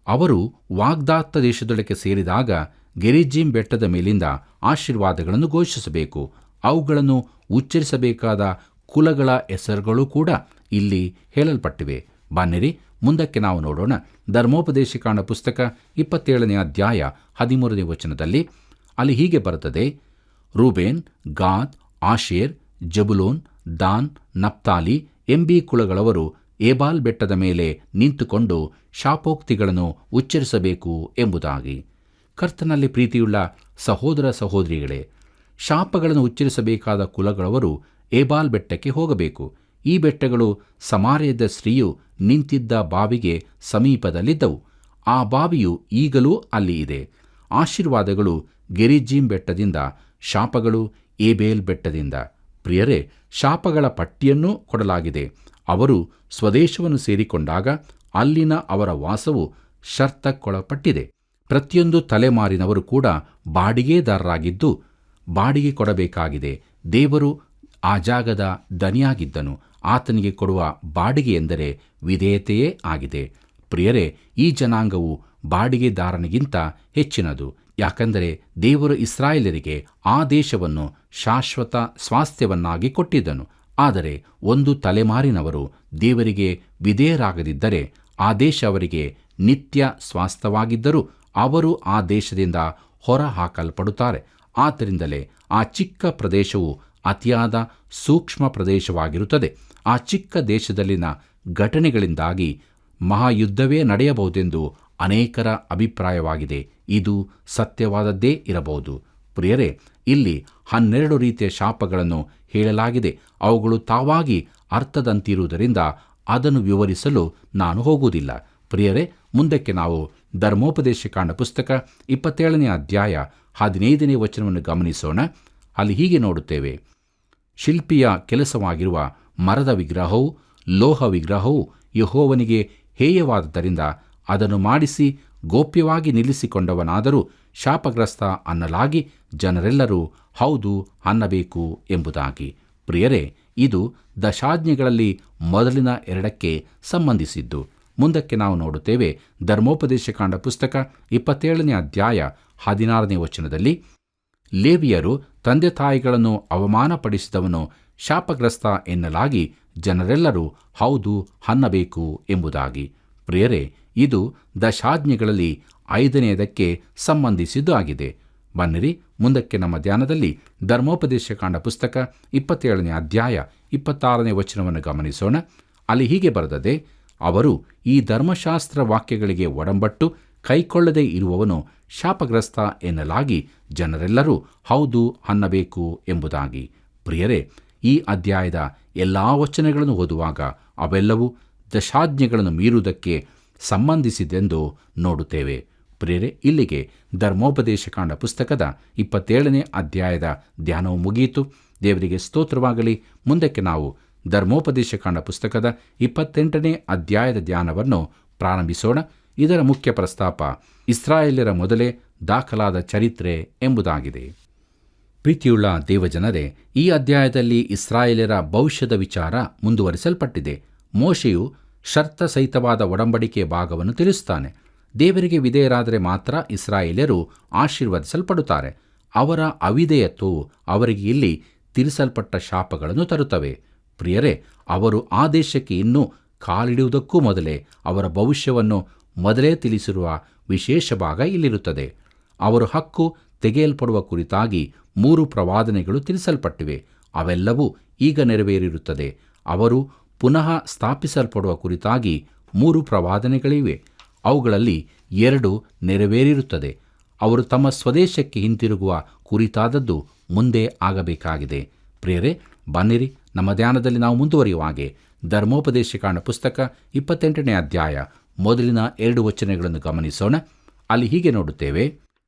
ಅವರು ವಾಗ್ದಾತ್ತ ದೇಶದೊಳಗೆ ಸೇರಿದಾಗ ಗೆರಿಜ್ಜೀಮ್ ಬೆಟ್ಟದ ಮೇಲಿಂದ ಆಶೀರ್ವಾದಗಳನ್ನು ಘೋಷಿಸಬೇಕು. ಅವುಗಳನ್ನು ಉಚ್ಚರಿಸಬೇಕಾದ ಕುಲಗಳ ಹೆಸರುಗಳು ಕೂಡ ಇಲ್ಲಿ ಹೇಳಲ್ಪಟ್ಟಿವೆ. ಬನ್ನಿರಿ, ಮುಂದಕ್ಕೆ ನಾವು ನೋಡೋಣ. ಧರ್ಮೋಪದೇಶಕಾಂಡ ಪುಸ್ತಕ 27ನೇ ಅಧ್ಯಾಯ 13ನೇ ವಚನದಲ್ಲಿ ಅಲ್ಲಿ ಹೀಗೆ ಬರುತ್ತದೆ: Reuben, Gad, Asher, Zebulun, Dan, Naphtali ಎಂಬೀ ಕುಲಗಳವರು ಏಬಾಲ್ ಬೆಟ್ಟದ ಮೇಲೆ ನಿಂತುಕೊಂಡು ಶಾಪೋಕ್ತಿಗಳನ್ನು ಉಚ್ಚರಿಸಬೇಕು ಎಂಬುದಾಗಿ. ಕರ್ತನಲ್ಲಿ ಪ್ರೀತಿಯುಳ್ಳ ಸಹೋದರ ಸಹೋದರಿಗಳೇ, ಶಾಪಗಳನ್ನು ಉಚ್ಚರಿಸಬೇಕಾದ ಕುಲಗಳವರು ಏಬಾಲ್ ಬೆಟ್ಟಕ್ಕೆ ಹೋಗಬೇಕು. ಈ ಬೆಟ್ಟಗಳು ಸಮಾರ್ಯದ ಸ್ತ್ರೀಯು ನಿಂತಿದ್ದ ಬಾವಿಗೆ ಸಮೀಪದಲ್ಲಿದ್ದವು. ಆ ಬಾವಿಯು ಈಗಲೂ ಅಲ್ಲಿ ಇದೆ. ಆಶೀರ್ವಾದಗಳು ಗೆರಿಜ್ಜೀಮ್ ಬೆಟ್ಟದಿಂದ, ಶಾಪಗಳು ಏಬೇಲ್ ಬೆಟ್ಟದಿಂದ. ಪ್ರಿಯರೇ, ಶಾಪಗಳ ಪಟ್ಟಿಯನ್ನೂ ಕೊಡಲಾಗಿದೆ. ಅವರು ಸ್ವದೇಶವನ್ನು ಸೇರಿಕೊಂಡಾಗ ಅಲ್ಲಿನ ಅವರ ವಾಸವು ಶರ್ತಕ್ಕೊಳಪಟ್ಟಿದೆ. ಪ್ರತಿಯೊಂದು ತಲೆಮಾರಿನವರು ಕೂಡ ಬಾಡಿಗೆದಾರರಾಗಿದ್ದು ಬಾಡಿಗೆ ಕೊಡಬೇಕಾಗಿದೆ. ದೇವರು ಆ ಜಾಗದ ದನಿಯಾಗಿದ್ದನು. ಆತನಿಗೆ ಕೊಡುವ ಬಾಡಿಗೆ ಎಂದರೆ ವಿಧೇಯತೆಯೇ ಆಗಿದೆ. ಪ್ರಿಯರೇ, ಈ ಜನಾಂಗವು ಬಾಡಿಗೆದಾರನಿಗಿಂತ ಹೆಚ್ಚಿನದು. ಯಾಕಂದರೆ ದೇವರು ಇಸ್ರಾಯೇಲರಿಗೆ ಆ ದೇಶವನ್ನು ಶಾಶ್ವತ ಸ್ವಾಸ್ಥ್ಯವನ್ನಾಗಿ ಕೊಟ್ಟಿದ್ದನು. ಆದರೆ ಒಂದು ತಲೆಮಾರಿನವರು ದೇವರಿಗೆ ವಿಧೇಯರಾಗದಿದ್ದರೆ ಆ ದೇಶ ಅವರಿಗೆ ನಿತ್ಯ ಸ್ವಾಸ್ಥ್ಯವಾಗಿದ್ದರೂ ಅವರು ಆ ದೇಶದಿಂದ ಹೊರ ಹಾಕಲ್ಪಡುತ್ತಾರೆ. ಆದ್ದರಿಂದಲೇ ಆ ಚಿಕ್ಕ ಪ್ರದೇಶವು ಅತಿಯಾದ ಸೂಕ್ಷ್ಮ ಪ್ರದೇಶವಾಗಿರುತ್ತದೆ. ಆ ಚಿಕ್ಕ ದೇಶದಲ್ಲಿನ ಘಟನೆಗಳಿಂದಾಗಿ ಮಹಾಯುದ್ಧವೇ ನಡೆಯಬಹುದೆಂದು ಅನೇಕರ ಅಭಿಪ್ರಾಯವಾಗಿದೆ. ಇದು ಸತ್ಯವಾದದ್ದೇ ಇರಬಹುದು. ಪ್ರಿಯರೇ, ಇಲ್ಲಿ 12 ರೀತಿಯ ಶಾಪಗಳನ್ನು ಹೇಳಲಾಗಿದೆ. ಅವುಗಳು ತಾವಾಗಿ ಅರ್ಥದಂತಿರುವುದರಿಂದ ಅದನ್ನು ವಿವರಿಸಲು ನಾನು ಹೋಗುವುದಿಲ್ಲ. ಪ್ರಿಯರೇ, ಮುಂದಕ್ಕೆ ನಾವು ಧರ್ಮೋಪದೇಶಕಾಂಡ ಪುಸ್ತಕ 27ನೇ ಅಧ್ಯಾಯ 15ನೇ ವಚನವನ್ನು ಗಮನಿಸೋಣ. ಅಲ್ಲಿ ಹೀಗೆ ನೋಡುತ್ತೇವೆ: ಶಿಲ್ಪಿಯ ಕೆಲಸವಾಗಿರುವ ಮರದ ವಿಗ್ರಹವು, ಲೋಹ ವಿಗ್ರಹವು ಯೆಹೋವನಿಗೆ ಹೇಯವಾದ್ದರಿಂದ ಅದನ್ನು ಮಾಡಿಸಿ ಗೋಪ್ಯವಾಗಿ ನಿಲ್ಲಿಸಿಕೊಂಡವನಾದರೂ ಶಾಪಗ್ರಸ್ತ ಅನ್ನಲಾಗಿ ಜನರೆಲ್ಲರೂ ಹೌದು ಅನ್ನಬೇಕು ಎಂಬುದಾಗಿ. ಪ್ರಿಯರೇ, ಇದು ದಶಾಜ್ಞೆಗಳಲ್ಲಿ ಮೊದಲಿನ 2ಕ್ಕೆ ಸಂಬಂಧಿಸಿದ್ದು. ಮುಂದಕ್ಕೆ ನಾವು ನೋಡುತ್ತೇವೆ ಧರ್ಮೋಪದೇಶಕಾಂಡ ಪುಸ್ತಕ 27ನೇ ಅಧ್ಯಾಯ 16ನೇ ವಚನದಲ್ಲಿ, ಲೇವಿಯರು ತಂದೆ ತಾಯಿಗಳನ್ನು ಅವಮಾನಪಡಿಸಿದವನು ಶಾಪಗ್ರಸ್ತ ಎನ್ನಲಾಗಿ ಜನರೆಲ್ಲರೂ ಹೌದು ಅನ್ನಬೇಕು ಎಂಬುದಾಗಿ. ಪ್ರಿಯರೇ, ಇದು ದಶಾಜ್ಞೆಗಳಲ್ಲಿ 5ನೇದಕ್ಕೆ ಸಂಬಂಧಿಸಿದ್ದು ಆಗಿದೆ. ಬನ್ನಿರಿ, ಮುಂದಕ್ಕೆ ನಮ್ಮ ಧ್ಯಾನದಲ್ಲಿ ಧರ್ಮೋಪದೇಶಕಾಂಡ ಪುಸ್ತಕ 27ನೇ ಅಧ್ಯಾಯ 26ನೇ ವಚನವನ್ನು ಗಮನಿಸೋಣ. ಅಲ್ಲಿ ಹೀಗೆ ಬರೆದದೆ: ಅವರು ಈ ಧರ್ಮಶಾಸ್ತ್ರ ವಾಕ್ಯಗಳಿಗೆ ಒಡಂಬಟ್ಟು ಕೈಕೊಳ್ಳದೇ ಇರುವವನು ಶಾಪಗ್ರಸ್ತ ಎನ್ನಲಾಗಿ ಜನರೆಲ್ಲರೂ ಹೌದು ಅನ್ನಬೇಕು ಎಂಬುದಾಗಿ. ಪ್ರಿಯರೇ, ಈ ಅಧ್ಯಾಯದ ಎಲ್ಲ ವಚನಗಳನ್ನು ಓದುವಾಗ ಅವೆಲ್ಲವೂ ದಶಾಜ್ಞೆಗಳನ್ನು ಮೀರುವುದಕ್ಕೆ ಸಂಬಂಧಿಸಿದೆಂದು ನೋಡುತ್ತೇವೆ. ಪ್ರಿಯರೇ, ಇಲ್ಲಿಗೆ ಧರ್ಮೋಪದೇಶಕಾಂಡ ಪುಸ್ತಕದ 27ನೇ ಅಧ್ಯಾಯದ ಧ್ಯಾನವು ಮುಗಿಯಿತು. ದೇವರಿಗೆ ಸ್ತೋತ್ರವಾಗಲಿ. ಮುಂದಕ್ಕೆ ನಾವು ಧರ್ಮೋಪದೇಶಕಾಂಡ ಪುಸ್ತಕದ 28ನೇ ಅಧ್ಯಾಯದ ಧ್ಯಾನವನ್ನು ಪ್ರಾರಂಭಿಸೋಣ. ಇದರ ಮುಖ್ಯ ಪ್ರಸ್ತಾಪ ಇಸ್ರಾಯೇಲ್ಯರ ಮೊದಲೇ ದಾಖಲಾದ ಚರಿತ್ರೆ ಎಂಬುದಾಗಿದೆ. ಪ್ರೀತಿಯುಳ್ಳ ದೇವಜನರೇ, ಈ ಅಧ್ಯಾಯದಲ್ಲಿ ಇಸ್ರಾಯೇಲ್ಯರ ಭವಿಷ್ಯದ ವಿಚಾರ ಮುಂದುವರಿಸಲ್ಪಟ್ಟಿದೆ. ಮೋಶೆಯು ಷರ್ತ ಸಹಿತವಾದ ಒಡಂಬಡಿಕೆಯ ಭಾಗವನ್ನು ತಿಳಿಸುತ್ತಾನೆ. ದೇವರಿಗೆ ವಿಧೇಯರಾದರೆ ಮಾತ್ರ ಇಸ್ರಾಯೇಲ್ಯರು ಆಶೀರ್ವದಿಸಲ್ಪಡುತ್ತಾರೆ. ಅವರ ಅವಿಧೇಯತ್ವವು ಅವರಿಗೆ ಇಲ್ಲಿ ತಿಳಿಸಲ್ಪಟ್ಟ ಶಾಪಗಳನ್ನು ತರುತ್ತವೆ. ಪ್ರಿಯರೇ, ಅವರು ಆ ದೇಶಕ್ಕೆ ಇನ್ನೂ ಕಾಲಿಡುವುದಕ್ಕೂ ಮೊದಲೇ ಅವರ ಭವಿಷ್ಯವನ್ನು ಮೊದಲೇ ತಿಳಿಸಿರುವ ವಿಶೇಷ ಭಾಗ ಇಲ್ಲಿರುತ್ತದೆ. ಅವರು ಹಕ್ಕು ತೆಗೆಯಲ್ಪಡುವ ಕುರಿತಾಗಿ 3 ಪ್ರವಾದನೆಗಳು ತಿಳಿಸಲ್ಪಟ್ಟಿವೆ. ಅವೆಲ್ಲವೂ ಈಗ ನೆರವೇರಿರುತ್ತದೆ. ಅವರು ಪುನಃ ಸ್ಥಾಪಿಸಲ್ಪಡುವ ಕುರಿತಾಗಿ 3 ಪ್ರವಾದನೆಗಳಿವೆ. ಅವುಗಳಲ್ಲಿ 2 ನೆರವೇರಿರುತ್ತದೆ. ಅವರು ತಮ್ಮ ಸ್ವದೇಶಕ್ಕೆ ಹಿಂತಿರುಗುವ ಕುರಿತಾದದ್ದು ಮುಂದೆ ಆಗಬೇಕಾಗಿದೆ. ಪ್ರಿಯರೇ, ಬನ್ನಿರಿ, ನಮ್ಮ ಧ್ಯಾನದಲ್ಲಿ ನಾವು ಮುಂದುವರಿಯುವ ಹಾಗೆ ಧರ್ಮೋಪದೇಶಕಾಂಡ ಪುಸ್ತಕ 28ನೇ ಅಧ್ಯಾಯ ಮೊದಲಿನ 2 ವಚನಗಳನ್ನು ಗಮನಿಸೋಣ. ಅಲ್ಲಿ ಹೀಗೆ ನೋಡುತ್ತೇವೆ: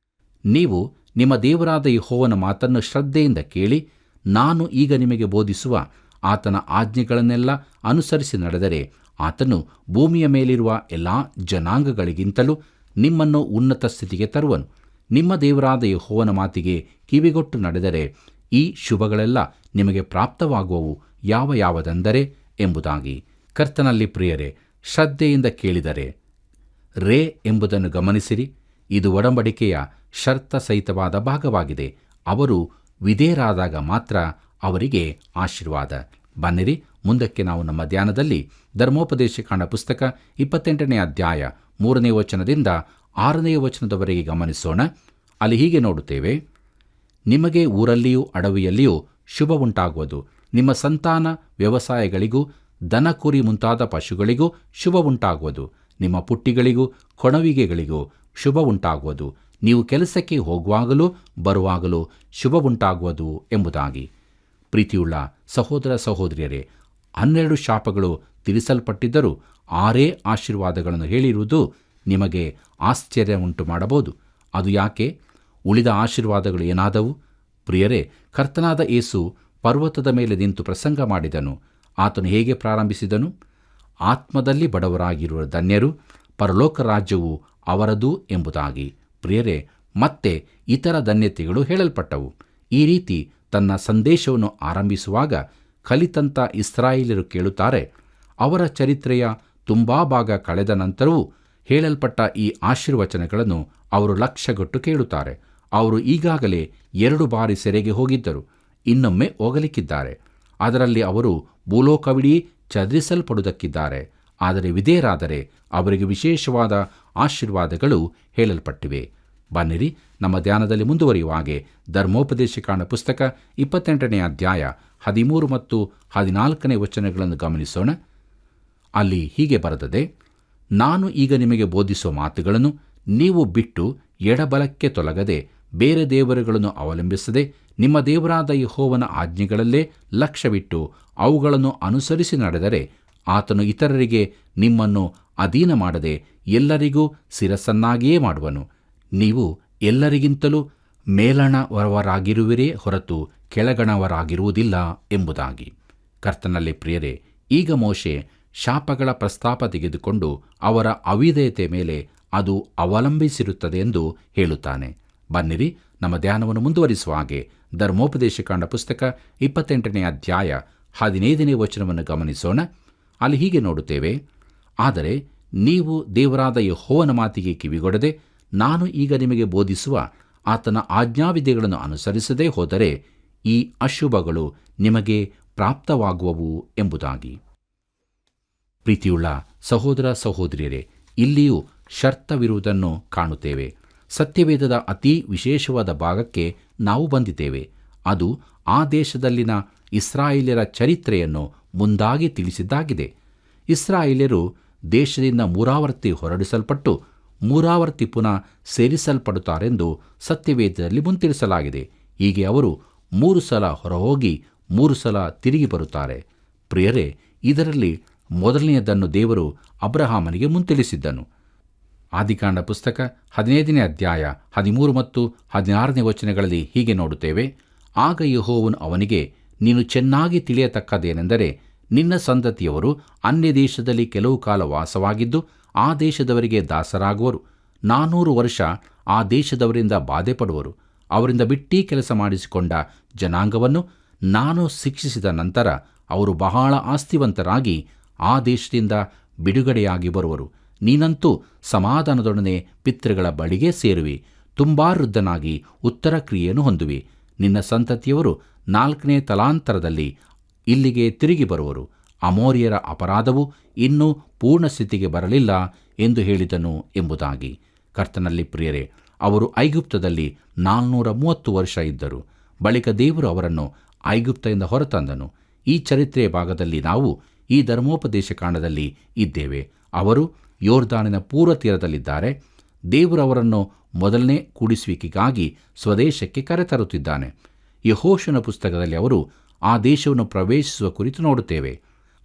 ನೀವು ನಿಮ್ಮ ದೇವರಾದ ಯೆಹೋವನ ಮಾತನ್ನು ಶ್ರದ್ಧೆಯಿಂದ ಕೇಳಿ, ನಾನು ಈಗ ನಿಮಗೆ ಬೋಧಿಸುವ ಆತನ ಆಜ್ಞೆಗಳನ್ನೆಲ್ಲ ಅನುಸರಿಸಿ ನಡೆದರೆ ಆತನು ಭೂಮಿಯ ಮೇಲಿರುವ ಎಲ್ಲ ಜನಾಂಗಗಳಿಗಿಂತಲೂ ನಿಮ್ಮನ್ನು ಉನ್ನತ ಸ್ಥಿತಿಗೆ ತರುವನು. ನಿಮ್ಮ ದೇವರಾದ ಯೆಹೋವನ ಮಾತಿಗೆ ಕಿವಿಗೊಟ್ಟು ನಡೆದರೆ ಈ ಶುಭಗಳೆಲ್ಲ ನಿಮಗೆ ಪ್ರಾಪ್ತವಾಗುವವು ಯಾವುದೆಂದರೆ ಎಂಬುದಾಗಿ. ಕರ್ತನಲ್ಲಿ ಪ್ರಿಯರೇ, ಶ್ರದ್ಧೆಯಿಂದ ಕೇಳಿದರೆ ರೇ ಎಂಬುದನ್ನು ಗಮನಿಸಿರಿ. ಇದು ಒಡಂಬಡಿಕೆಯ ಷರ್ತ ಸಹಿತವಾದ ಭಾಗವಾಗಿದೆ. ಅವರು ವಿಧೇಯರಾದಾಗ ಮಾತ್ರ ಅವರಿಗೆ ಆಶೀರ್ವಾದ. ಬನ್ನಿರಿ, ಮುಂದಕ್ಕೆ ನಾವು ನಮ್ಮ ಧ್ಯಾನದಲ್ಲಿ ಧರ್ಮೋಪದೇಶಕಾಂಡ ಪುಸ್ತಕ 28ನೇ ಅಧ್ಯಾಯ 3ನೇ ವಚನದಿಂದ 6ನೇ ವಚನದವರೆಗೆ ಗಮನಿಸೋಣ. ಅಲ್ಲಿ ಹೀಗೆ ನೋಡುತ್ತೇವೆ: ನಿಮಗೆ ಊರಲ್ಲಿಯೂ ಅಡವಿಯಲ್ಲಿಯೂ ಶುಭ ಉಂಟಾಗುವುದು. ನಿಮ್ಮ ಸಂತಾನ ವ್ಯವಸಾಯಗಳಿಗೂ ದನ ಕುರಿ ಮುಂತಾದ ಪಶುಗಳಿಗೂ ಶುಭ ಉಂಟಾಗುವುದು. ನಿಮ್ಮ ಪುಟ್ಟಿಗಳಿಗೂ ಕೊಣವಿಗೆಗಳಿಗೂ ಶುಭ ಉಂಟಾಗುವುದು. ನೀವು ಕೆಲಸಕ್ಕೆ ಹೋಗುವಾಗಲೂ ಬರುವಾಗಲೂ ಶುಭ ಉಂಟಾಗುವುದು ಎಂಬುದಾಗಿ. ಪ್ರೀತಿಯುಳ್ಳ ಸಹೋದರ ಸಹೋದರಿಯರೇ, 12 ಶಾಪಗಳು ತಿಳಿಸಲ್ಪಟ್ಟಿದ್ದರೂ 6 ಆಶೀರ್ವಾದಗಳನ್ನು ಹೇಳಿರುವುದು ನಿಮಗೆ ಆಶ್ಚರ್ಯ ಉಂಟು ಮಾಡಬಹುದು. ಅದು ಯಾಕೆ? ಉಳಿದ ಆಶೀರ್ವಾದಗಳು ಏನಾದವು? ಪ್ರಿಯರೇ, ಕರ್ತನಾದ ಯೇಸು ಪರ್ವತದ ಮೇಲೆ ನಿಂತು ಪ್ರಸಂಗ ಮಾಡಿದನು. ಆತನು ಹೇಗೆ ಪ್ರಾರಂಭಿಸಿದನು? ಆತ್ಮದಲ್ಲಿ ಬಡವರಾಗಿರುವ ಧನ್ಯರು, ಪರಲೋಕ ರಾಜ್ಯವು ಅವರದು ಎಂಬುದಾಗಿ. ಪ್ರಿಯರೇ, ಮತ್ತೆ ಇತರ ಧನ್ಯತೆಗಳು ಹೇಳಲ್ಪಟ್ಟವು. ಈ ರೀತಿ ತನ್ನ ಸಂದೇಶವನ್ನು ಆರಂಭಿಸುವಾಗ ಕಲಿತಂಥ ಇಸ್ರಾಯೇಲ್ಯರು ಕೇಳುತ್ತಾರೆ. ಅವರ ಚರಿತ್ರೆಯ ತುಂಬಾ ಭಾಗ ಕಳೆದ ನಂತರವೂ ಹೇಳಲ್ಪಟ್ಟ ಈ ಆಶೀರ್ವಚನಗಳನ್ನು ಅವರು ಲಕ್ಷ್ಯಗೊಟ್ಟು ಕೇಳುತ್ತಾರೆ. ಅವರು ಈಗಾಗಲೇ 2 ಬಾರಿ ಸೆರೆಗೆ ಹೋಗಿದ್ದರು, ಇನ್ನೊಮ್ಮೆ ಹೋಗಲಿಕ್ಕಿದ್ದಾರೆ. ಅದರಲ್ಲಿ ಅವರು ಭೂಲೋಕವಿಡೀ ಚದರಿಸಲ್ಪಡುವುದಕ್ಕಿದ್ದಾರೆ. ಆದರೆ ವಿಧೇಯರಾದರೆ ಅವರಿಗೆ ವಿಶೇಷವಾದ ಆಶೀರ್ವಾದಗಳು ಹೇಳಲ್ಪಟ್ಟಿವೆ. ಬನ್ನಿರಿ, ನಮ್ಮ ಧ್ಯಾನದಲ್ಲಿ ಮುಂದುವರಿಯುವ ಹಾಗೆ ಧರ್ಮೋಪದೇಶಕಾಂಡ ಪುಸ್ತಕ 28ನೇ ಅಧ್ಯಾಯ 13 ಮತ್ತು 14ನೇ ವಚನಗಳನ್ನು ಗಮನಿಸೋಣ. ಅಲ್ಲಿ ಹೀಗೆ ಬರೆದದೆ, ನಾನು ಈಗ ನಿಮಗೆ ಬೋಧಿಸುವ ಮಾತುಗಳನ್ನು ನೀವು ಬಿಟ್ಟು ಎಡಬಲಕ್ಕೆ ತೊಲಗದೆ ಬೇರೆ ದೇವರುಗಳನ್ನು ಅವಲಂಬಿಸದೆ ನಿಮ್ಮ ದೇವರಾದ ಯೆಹೋವನ ಆಜ್ಞೆಗಳಲ್ಲೇ ಲಕ್ಷ್ಯವಿಟ್ಟು ಅವುಗಳನ್ನು ಅನುಸರಿಸಿ ನಡೆದರೆ ಆತನು ಇತರರಿಗೆ ನಿಮ್ಮನ್ನು ಅಧೀನ ಮಾಡದೆ ಎಲ್ಲರಿಗೂ ಶಿರಸ್ಸನ್ನಾಗಿಯೇ ಮಾಡುವನು. ನೀವು ಎಲ್ಲರಿಗಿಂತಲೂ ಮೇಲಣವರಾಗಿರುವಿರೇ ಹೊರತು ಕೆಳಗಣವರಾಗಿರುವುದಿಲ್ಲ ಎಂಬುದಾಗಿ. ಕರ್ತನಲ್ಲಿ ಪ್ರಿಯರೇ, ಈಗ ಮೋಶೆ ಶಾಪಗಳ ಪ್ರಸ್ತಾಪ ತೆಗೆದುಕೊಂಡು ಅವರ ಅವಿಧೇಯತೆ ಮೇಲೆ ಅದು ಅವಲಂಬಿಸಿರುತ್ತದೆ ಎಂದು ಹೇಳುತ್ತಾನೆ. ಬನ್ನಿರಿ, ನಮ್ಮ ಧ್ಯಾನವನ್ನು ಮುಂದುವರಿಸುವ ಹಾಗೆ ಧರ್ಮೋಪದೇಶಕಾಂಡ ಪುಸ್ತಕ 28ನೇ ಅಧ್ಯಾಯ 15ನೇ ವಚನವನ್ನು ಗಮನಿಸೋಣ. ಅಲ್ಲಿ ಹೀಗೆ ನೋಡುತ್ತೇವೆ, ಆದರೆ ನೀವು ದೇವರಾದ ಯೆಹೋವನ ಮಾತಿಗೆ ಕಿವಿಗೊಡದೆ ನಾನು ಈಗ ನಿಮಗೆ ಬೋಧಿಸುವ ಆತನ ಆಜ್ಞಾವಿಧಿಗಳನ್ನು ಅನುಸರಿಸದೇ ಹೋದರೆ ಈ ಅಶುಭಗಳು ನಿಮಗೆ ಪ್ರಾಪ್ತವಾಗುವವು ಎಂಬುದಾಗಿ. ಪ್ರೀತಿಯುಳ್ಳ ಸಹೋದರ ಸಹೋದರಿಯರೇ, ಇಲ್ಲಿಯೂ ಶರ್ತವಿರುವುದನ್ನು ಕಾಣುತ್ತೇವೆ. ಸತ್ಯವೇದದ ಅತೀ ವಿಶೇಷವಾದ ಭಾಗಕ್ಕೆ ನಾವು ಬಂದಿದ್ದೇವೆ. ಅದು ಆ ದೇಶದಲ್ಲಿನ ಇಸ್ರಾಯೇಲ್ಯರ ಚರಿತ್ರೆಯನ್ನು ಮುಂದಾಗಿ ತಿಳಿಸಿದ್ದಾಗಿದೆ. ಇಸ್ರಾಯೇಲ್ಯರು ದೇಶದಿಂದ ಮೂರಾವರ್ತಿ ಹೊರಡಿಸಲ್ಪಟ್ಟು ಮೂರಾವರ್ತಿ ಪುನಃ ಸೇರಿಸಲ್ಪಡುತ್ತಾರೆಂದು ಸತ್ಯವೇದದಲ್ಲಿ ಮುಂತಿಳಿಸಲಾಗಿದೆ. ಹೀಗೆ ಅವರು 3 ಸಲ ಹೊರಹೋಗಿ 3 ಸಲ ತಿರುಗಿ ಬರುತ್ತಾರೆ. ಪ್ರಿಯರೇ, ಇದರಲ್ಲಿ ಮೊದಲನೆಯದನ್ನು ದೇವರು ಅಬ್ರಹಾಮನಿಗೆ ಮುಂತಿಳಿಸಿದ್ದನು. ಆದಿಕಾಂಡ ಪುಸ್ತಕ 15ನೇ ಅಧ್ಯಾಯ 13 ಮತ್ತು 16ನೇ ವಚನಗಳಲ್ಲಿ ಹೀಗೆ ನೋಡುತ್ತೇವೆ, ಆಗ ಯೆಹೋವನು ಅವನಿಗೆ, ನೀನು ಚೆನ್ನಾಗಿ ತಿಳಿಯತಕ್ಕದೇನೆಂದರೆ ನಿನ್ನ ಸಂತತಿಯವರು ಅನ್ಯ ದೇಶದಲ್ಲಿ ಕೆಲವು ಕಾಲ ವಾಸವಾಗಿದ್ದು ಆ ದೇಶದವರಿಗೆ ದಾಸರಾಗುವರು. 400 ವರ್ಷ ಆ ದೇಶದವರಿಂದ ಬಾಧೆಪಡುವರು. ಅವರಿಂದ ಬಿಟ್ಟೀ ಕೆಲಸ ಮಾಡಿಸಿಕೊಂಡ ಜನಾಂಗವನ್ನು ನಾನು ಶಿಕ್ಷಿಸಿದ ನಂತರ ಅವರು ಬಹಳ ಆಸ್ತಿವಂತರಾಗಿ ಆ ದೇಶದಿಂದ ಬಿಡುಗಡೆಯಾಗಿ ಬರುವರು. ನೀನಂತೂ ಸಮಾಧಾನದೊಡನೆ ಪಿತೃಗಳ ಬಳಿಗೆ ಸೇರುವಿ, ತುಂಬಾ ವೃದ್ಧನಾಗಿ ಉತ್ತರ ಕ್ರಿಯೆಯನ್ನು ಹೊಂದುವಿ. ನಿನ್ನ ಸಂತತಿಯವರು 4ನೇ ತಲಾಂತರದಲ್ಲಿ ಇಲ್ಲಿಗೆ ತಿರುಗಿ ಬರುವರು. ಅಮೋರಿಯರ ಅಪರಾಧವು ಇನ್ನೂ ಪೂರ್ಣ ಸ್ಥಿತಿಗೆ ಬರಲಿಲ್ಲ ಎಂದು ಹೇಳಿದನು ಎಂಬುದಾಗಿ. ಕರ್ತನಲ್ಲಿ ಪ್ರಿಯರೇ, ಅವರು ಐಗುಪ್ತದಲ್ಲಿ 430 ವರ್ಷ ಇದ್ದರು. ಬಳಿಕ ದೇವರು ಅವರನ್ನು ಐಗುಪ್ತದಿಂದ ಹೊರತಂದನು. ಈ ಚರಿತ್ರೆಯ ಭಾಗದಲ್ಲಿ ನಾವು ಈ ಧರ್ಮೋಪದೇಶ ಕಾಂಡದಲ್ಲಿ ಇದ್ದೇವೆ. ಅವರು ಯೋರ್ದಾನಿನ ಪೂರ್ವ ತೀರದಲ್ಲಿದ್ದಾರೆ. ದೇವರು ಅವರನ್ನು ಮೊದಲನೇ ಕೂಡಿಸುವಿಕೆಗಾಗಿ ಸ್ವದೇಶಕ್ಕೆ ಕರೆತರುತ್ತಿದ್ದಾನೆ. ಯೆಹೋಶುವನ ಪುಸ್ತಕದಲ್ಲಿ ಅವರು ಆ ದೇಶವನ್ನು ಪ್ರವೇಶಿಸುವ ಕುರಿತು ನೋಡುತ್ತೇವೆ.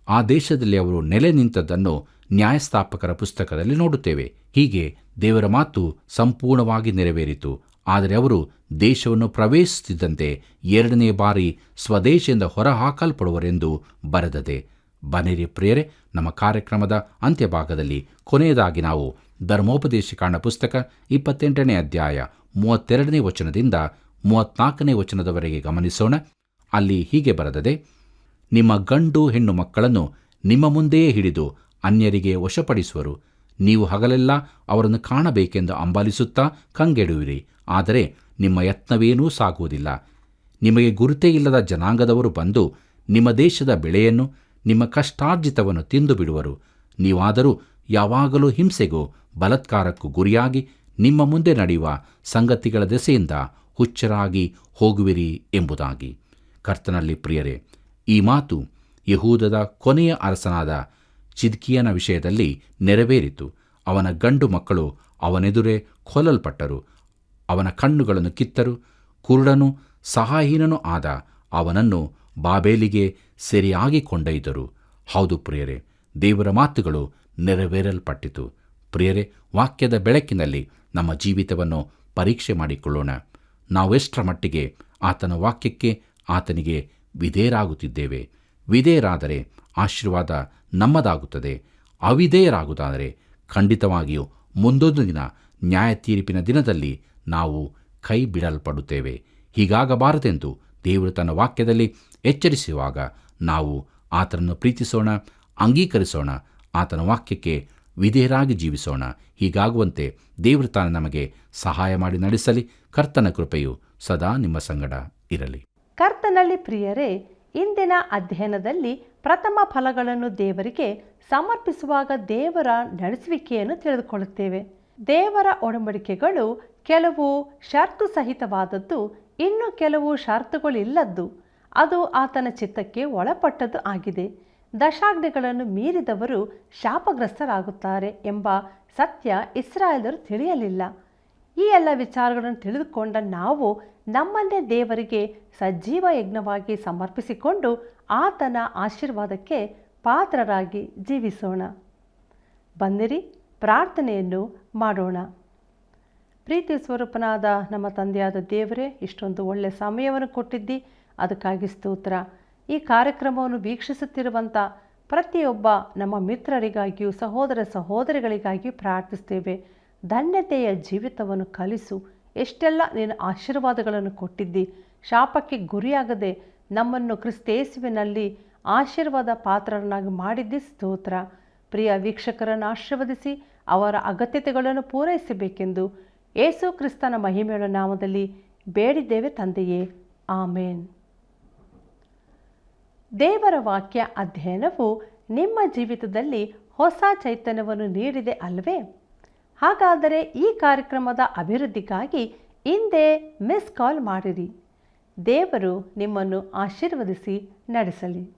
ಆ ದೇಶದಲ್ಲಿ ಅವರು ನೆಲೆ ನಿಂತದ್ದನ್ನು ನ್ಯಾಯಸ್ಥಾಪಕರ ಪುಸ್ತಕದಲ್ಲಿ ನೋಡುತ್ತೇವೆ. ಹೀಗೆ ದೇವರ ಮಾತು ಸಂಪೂರ್ಣವಾಗಿ ನೆರವೇರಿತು. ಆದರೆ ಅವರು ದೇಶವನ್ನು ಪ್ರವೇಶಿಸುತ್ತಿದ್ದಂತೆ 2ನೇ ಬಾರಿ ಸ್ವದೇಶದಿಂದ ಹೊರಹಾಕಲ್ಪಡುವರೆಂದು ಬರೆದದೆ. ಬನ್ನಿರಿ ಪ್ರಿಯರೇ, ನಮ್ಮ ಕಾರ್ಯಕ್ರಮದ ಅಂತ್ಯಭಾಗದಲ್ಲಿ ಕೊನೆಯದಾಗಿ ನಾವು ಧರ್ಮೋಪದೇಶಕಾಂಡ ಪುಸ್ತಕ 28ನೇ ಅಧ್ಯಾಯ 32ನೇ ವಚನದಿಂದ 34ನೇ ವಚನದವರೆಗೆ ಗಮನಿಸೋಣ. ಅಲ್ಲಿ ಹೀಗೆ ಬರೆದದೆ, ನಿಮ್ಮ ಗಂಡು ಹೆಣ್ಣು ಮಕ್ಕಳನ್ನು ನಿಮ್ಮ ಮುಂದೆಯೇ ಹಿಡಿದು ಅನ್ಯರಿಗೆ ವಶಪಡಿಸುವರು. ನೀವು ಹಗಲೆಲ್ಲ ಅವರನ್ನು ಕಾಣಬೇಕೆಂದು ಹಂಬಲಿಸುತ್ತಾ ಕಂಗೆಡುವಿರಿ. ಆದರೆ ನಿಮ್ಮ ಯತ್ನವೇನೂ ಸಾಗುವುದಿಲ್ಲ. ನಿಮಗೆ ಗುರುತೇ ಇಲ್ಲದ ಜನಾಂಗದವರು ಬಂದು ನಿಮ್ಮ ದೇಶದ ಬೆಳೆಯನ್ನು, ನಿಮ್ಮ ಕಷ್ಟಾರ್ಜಿತವನ್ನು ತಿಂದು ಬಿಡುವರು. ನೀವಾದರೂ ಯಾವಾಗಲೂ ಹಿಂಸೆಗೂ ಬಲಾತ್ಕಾರಕ್ಕೂ ಗುರಿಯಾಗಿ ನಿಮ್ಮ ಮುಂದೆ ನಡೆಯುವ ಸಂಗತಿಗಳ ದೆಸೆಯಿಂದ ಹುಚ್ಚರಾಗಿ ಹೋಗುವಿರಿ ಎಂಬುದಾಗಿ. ಕರ್ತನಲ್ಲಿ ಪ್ರಿಯರೇ, ಈ ಮಾತು ಯೆಹೂದದ ಕೊನೆಯ ಅರಸನಾದ ಚಿದ್ಕೀಯನ ವಿಷಯದಲ್ಲಿ ನೆರವೇರಿತು. ಅವನ ಗಂಡು ಮಕ್ಕಳು ಅವನೆದುರೇ ಕೊಲ್ಲಲ್ಪಟ್ಟರು. ಅವನ ಕಣ್ಣುಗಳನ್ನು ಕಿತ್ತರು. ಕುರುಡನೂ ಸಹಾಹೀನನೂ ಆದ ಅವನನ್ನು ಬಾಬೇಲಿಗೆ ಸೆರೆಯಾಗಿ ಕೊಂಡೊಯ್ದರು. ಹೌದು ಪ್ರಿಯರೇ, ದೇವರ ಮಾತುಗಳು ನೆರವೇರಲ್ಪಟ್ಟಿತು. ಪ್ರಿಯರೇ, ವಾಕ್ಯದ ಬೆಳಕಿನಲ್ಲಿ ನಮ್ಮ ಜೀವಿತವನ್ನು ಪರೀಕ್ಷೆ ಮಾಡಿಕೊಳ್ಳೋಣ. ನಾವೆಷ್ಟರ ಮಟ್ಟಿಗೆ ಆತನ ವಾಕ್ಯಕ್ಕೆ, ಆತನಿಗೆ ವಿಧೇಯರಾಗುತ್ತಿದ್ದೇವೆ. ವಿಧೇಯರಾದರೆ ಆಶೀರ್ವಾದ ನಮ್ಮದಾಗುತ್ತದೆ. ಅವಿಧೇಯರಾಗುವುದಾದರೆ ಖಂಡಿತವಾಗಿಯೂ ಮುಂದೊಂದು ದಿನ ನ್ಯಾಯ ತೀರ್ಪಿನ ದಿನದಲ್ಲಿ ನಾವು ಕೈ ಬಿಡಲ್ಪಡುತ್ತೇವೆ. ಹೀಗಾಗಬಾರದೆಂದು ದೇವರು ತನ್ನ ವಾಕ್ಯದಲ್ಲಿ ಎಚ್ಚರಿಸುವಾಗ ನಾವು ಆತನನ್ನು ಪ್ರೀತಿಸೋಣ, ಅಂಗೀಕರಿಸೋಣ, ಆತನ ವಾಕ್ಯಕ್ಕೆ ವಿಧೇಯರಾಗಿ ಜೀವಿಸೋಣ. ಹೀಗಾಗುವಂತೆ ದೇವರು ತಾನು ನಮಗೆ ಸಹಾಯ ಮಾಡಿ ನಡೆಸಲಿ. ಕರ್ತನ ಕೃಪೆಯು ಸದಾ ನಿಮ್ಮ ಸಂಗಡ ಇರಲಿ. ಕರ್ತನಲ್ಲಿ ಪ್ರಿಯರೇ, ಇಂದಿನ ಅಧ್ಯಯನದಲ್ಲಿ ಪ್ರಥಮ ಫಲಗಳನ್ನು ದೇವರಿಗೆ ಸಮರ್ಪಿಸುವಾಗ ದೇವರ ನಡೆಸುವಿಕೆಯನ್ನು ತಿಳಿದುಕೊಳ್ಳುತ್ತೇವೆ. ದೇವರ ಒಡಂಬಡಿಕೆಗಳು ಕೆಲವು ಷರತ್ತು ಸಹಿತವಾದದ್ದು, ಇನ್ನು ಕೆಲವು ಷರತ್ತುಗಳಿಲ್ಲದ್ದು. ಅದು ಆತನ ಚಿತ್ತಕ್ಕೆ ಒಳಪಟ್ಟದ್ದು ಆಗಿದೆ. ದಶಾಜ್ಞೆಗಳನ್ನು ಮೀರಿದವರು ಶಾಪಗ್ರಸ್ತರಾಗುತ್ತಾರೆ ಎಂಬ ಸತ್ಯ ಇಸ್ರಾಯೇಲರು ತಿಳಿಯಲಿಲ್ಲ. ಈ ಎಲ್ಲ ವಿಚಾರಗಳನ್ನು ತಿಳಿದುಕೊಂಡ ನಾವು ನಮ್ಮನ್ನೇ ದೇವರಿಗೆ ಸಜೀವ ಯಜ್ಞವಾಗಿ ಸಮರ್ಪಿಸಿಕೊಂಡು ಆತನ ಆಶೀರ್ವಾದಕ್ಕೆ ಪಾತ್ರರಾಗಿ ಜೀವಿಸೋಣ. ಬನ್ನಿರಿ, ಪ್ರಾರ್ಥನೆಯನ್ನು ಮಾಡೋಣ. ಪ್ರೀತಿ ಸ್ವರೂಪನಾದ ನಮ್ಮ ತಂದೆಯಾದ ದೇವರೇ, ಇಷ್ಟೊಂದು ಒಳ್ಳೆಯ ಸಮಯವನ್ನು ಕೊಟ್ಟಿದ್ದಿ, ಅದಕ್ಕಾಗಿ ಸ್ತೋತ್ರ. ಈ ಕಾರ್ಯಕ್ರಮವನ್ನು ವೀಕ್ಷಿಸುತ್ತಿರುವಂಥ ಪ್ರತಿಯೊಬ್ಬ ನಮ್ಮ ಮಿತ್ರರಿಗಾಗಿಯೂ ಸಹೋದರ ಸಹೋದರಿಗಳಿಗಾಗಿಯೂ ಪ್ರಾರ್ಥಿಸ್ತೇವೆ. ಧನ್ಯತೆಯ ಜೀವಿತವನ್ನು ಕಲಿಸು. ಎಷ್ಟೆಲ್ಲ ನೀನು ಆಶೀರ್ವಾದಗಳನ್ನು ಕೊಟ್ಟಿದ್ದಿ. ಶಾಪಕ್ಕೆ ಗುರಿಯಾಗದೆ ನಮ್ಮನ್ನು ಕ್ರಿಸ್ತೇಸುವಿನಲ್ಲಿ ಆಶೀರ್ವಾದ ಪಾತ್ರರನ್ನಾಗಿ ಮಾಡಿದ್ದಿ, ಸ್ತೋತ್ರ. ಪ್ರಿಯ ವೀಕ್ಷಕರನ್ನು ಆಶೀರ್ವದಿಸಿ ಅವರ ಅಗತ್ಯತೆಗಳನ್ನು ಪೂರೈಸಬೇಕೆಂದು ಯೇಸು ಕ್ರಿಸ್ತನ ಮಹಿಮೆಯ ನಾಮದಲ್ಲಿ ಬೇಡಿದ್ದೇವೆ ತಂದೆಯೇ, ಆಮೇನ್. ದೇವರ ವಾಕ್ಯ ಅಧ್ಯಯನವು ನಿಮ್ಮ ಜೀವಿತದಲ್ಲಿ ಹೊಸ ಚೈತನ್ಯವನ್ನು ನೀಡಿದೆ ಅಲ್ವೇ? ಹಾಗಾದರೆ ಈ ಕಾರ್ಯಕ್ರಮದ ಅಭಿವೃದ್ಧಿಗಾಗಿ ಹಿಂದೆ ಮಿಸ್ ಕಾಲ್ ಮಾಡಿರಿ. ದೇವರು ನಿಮ್ಮನ್ನು ಆಶೀರ್ವದಿಸಿ ನಡೆಸಲಿ.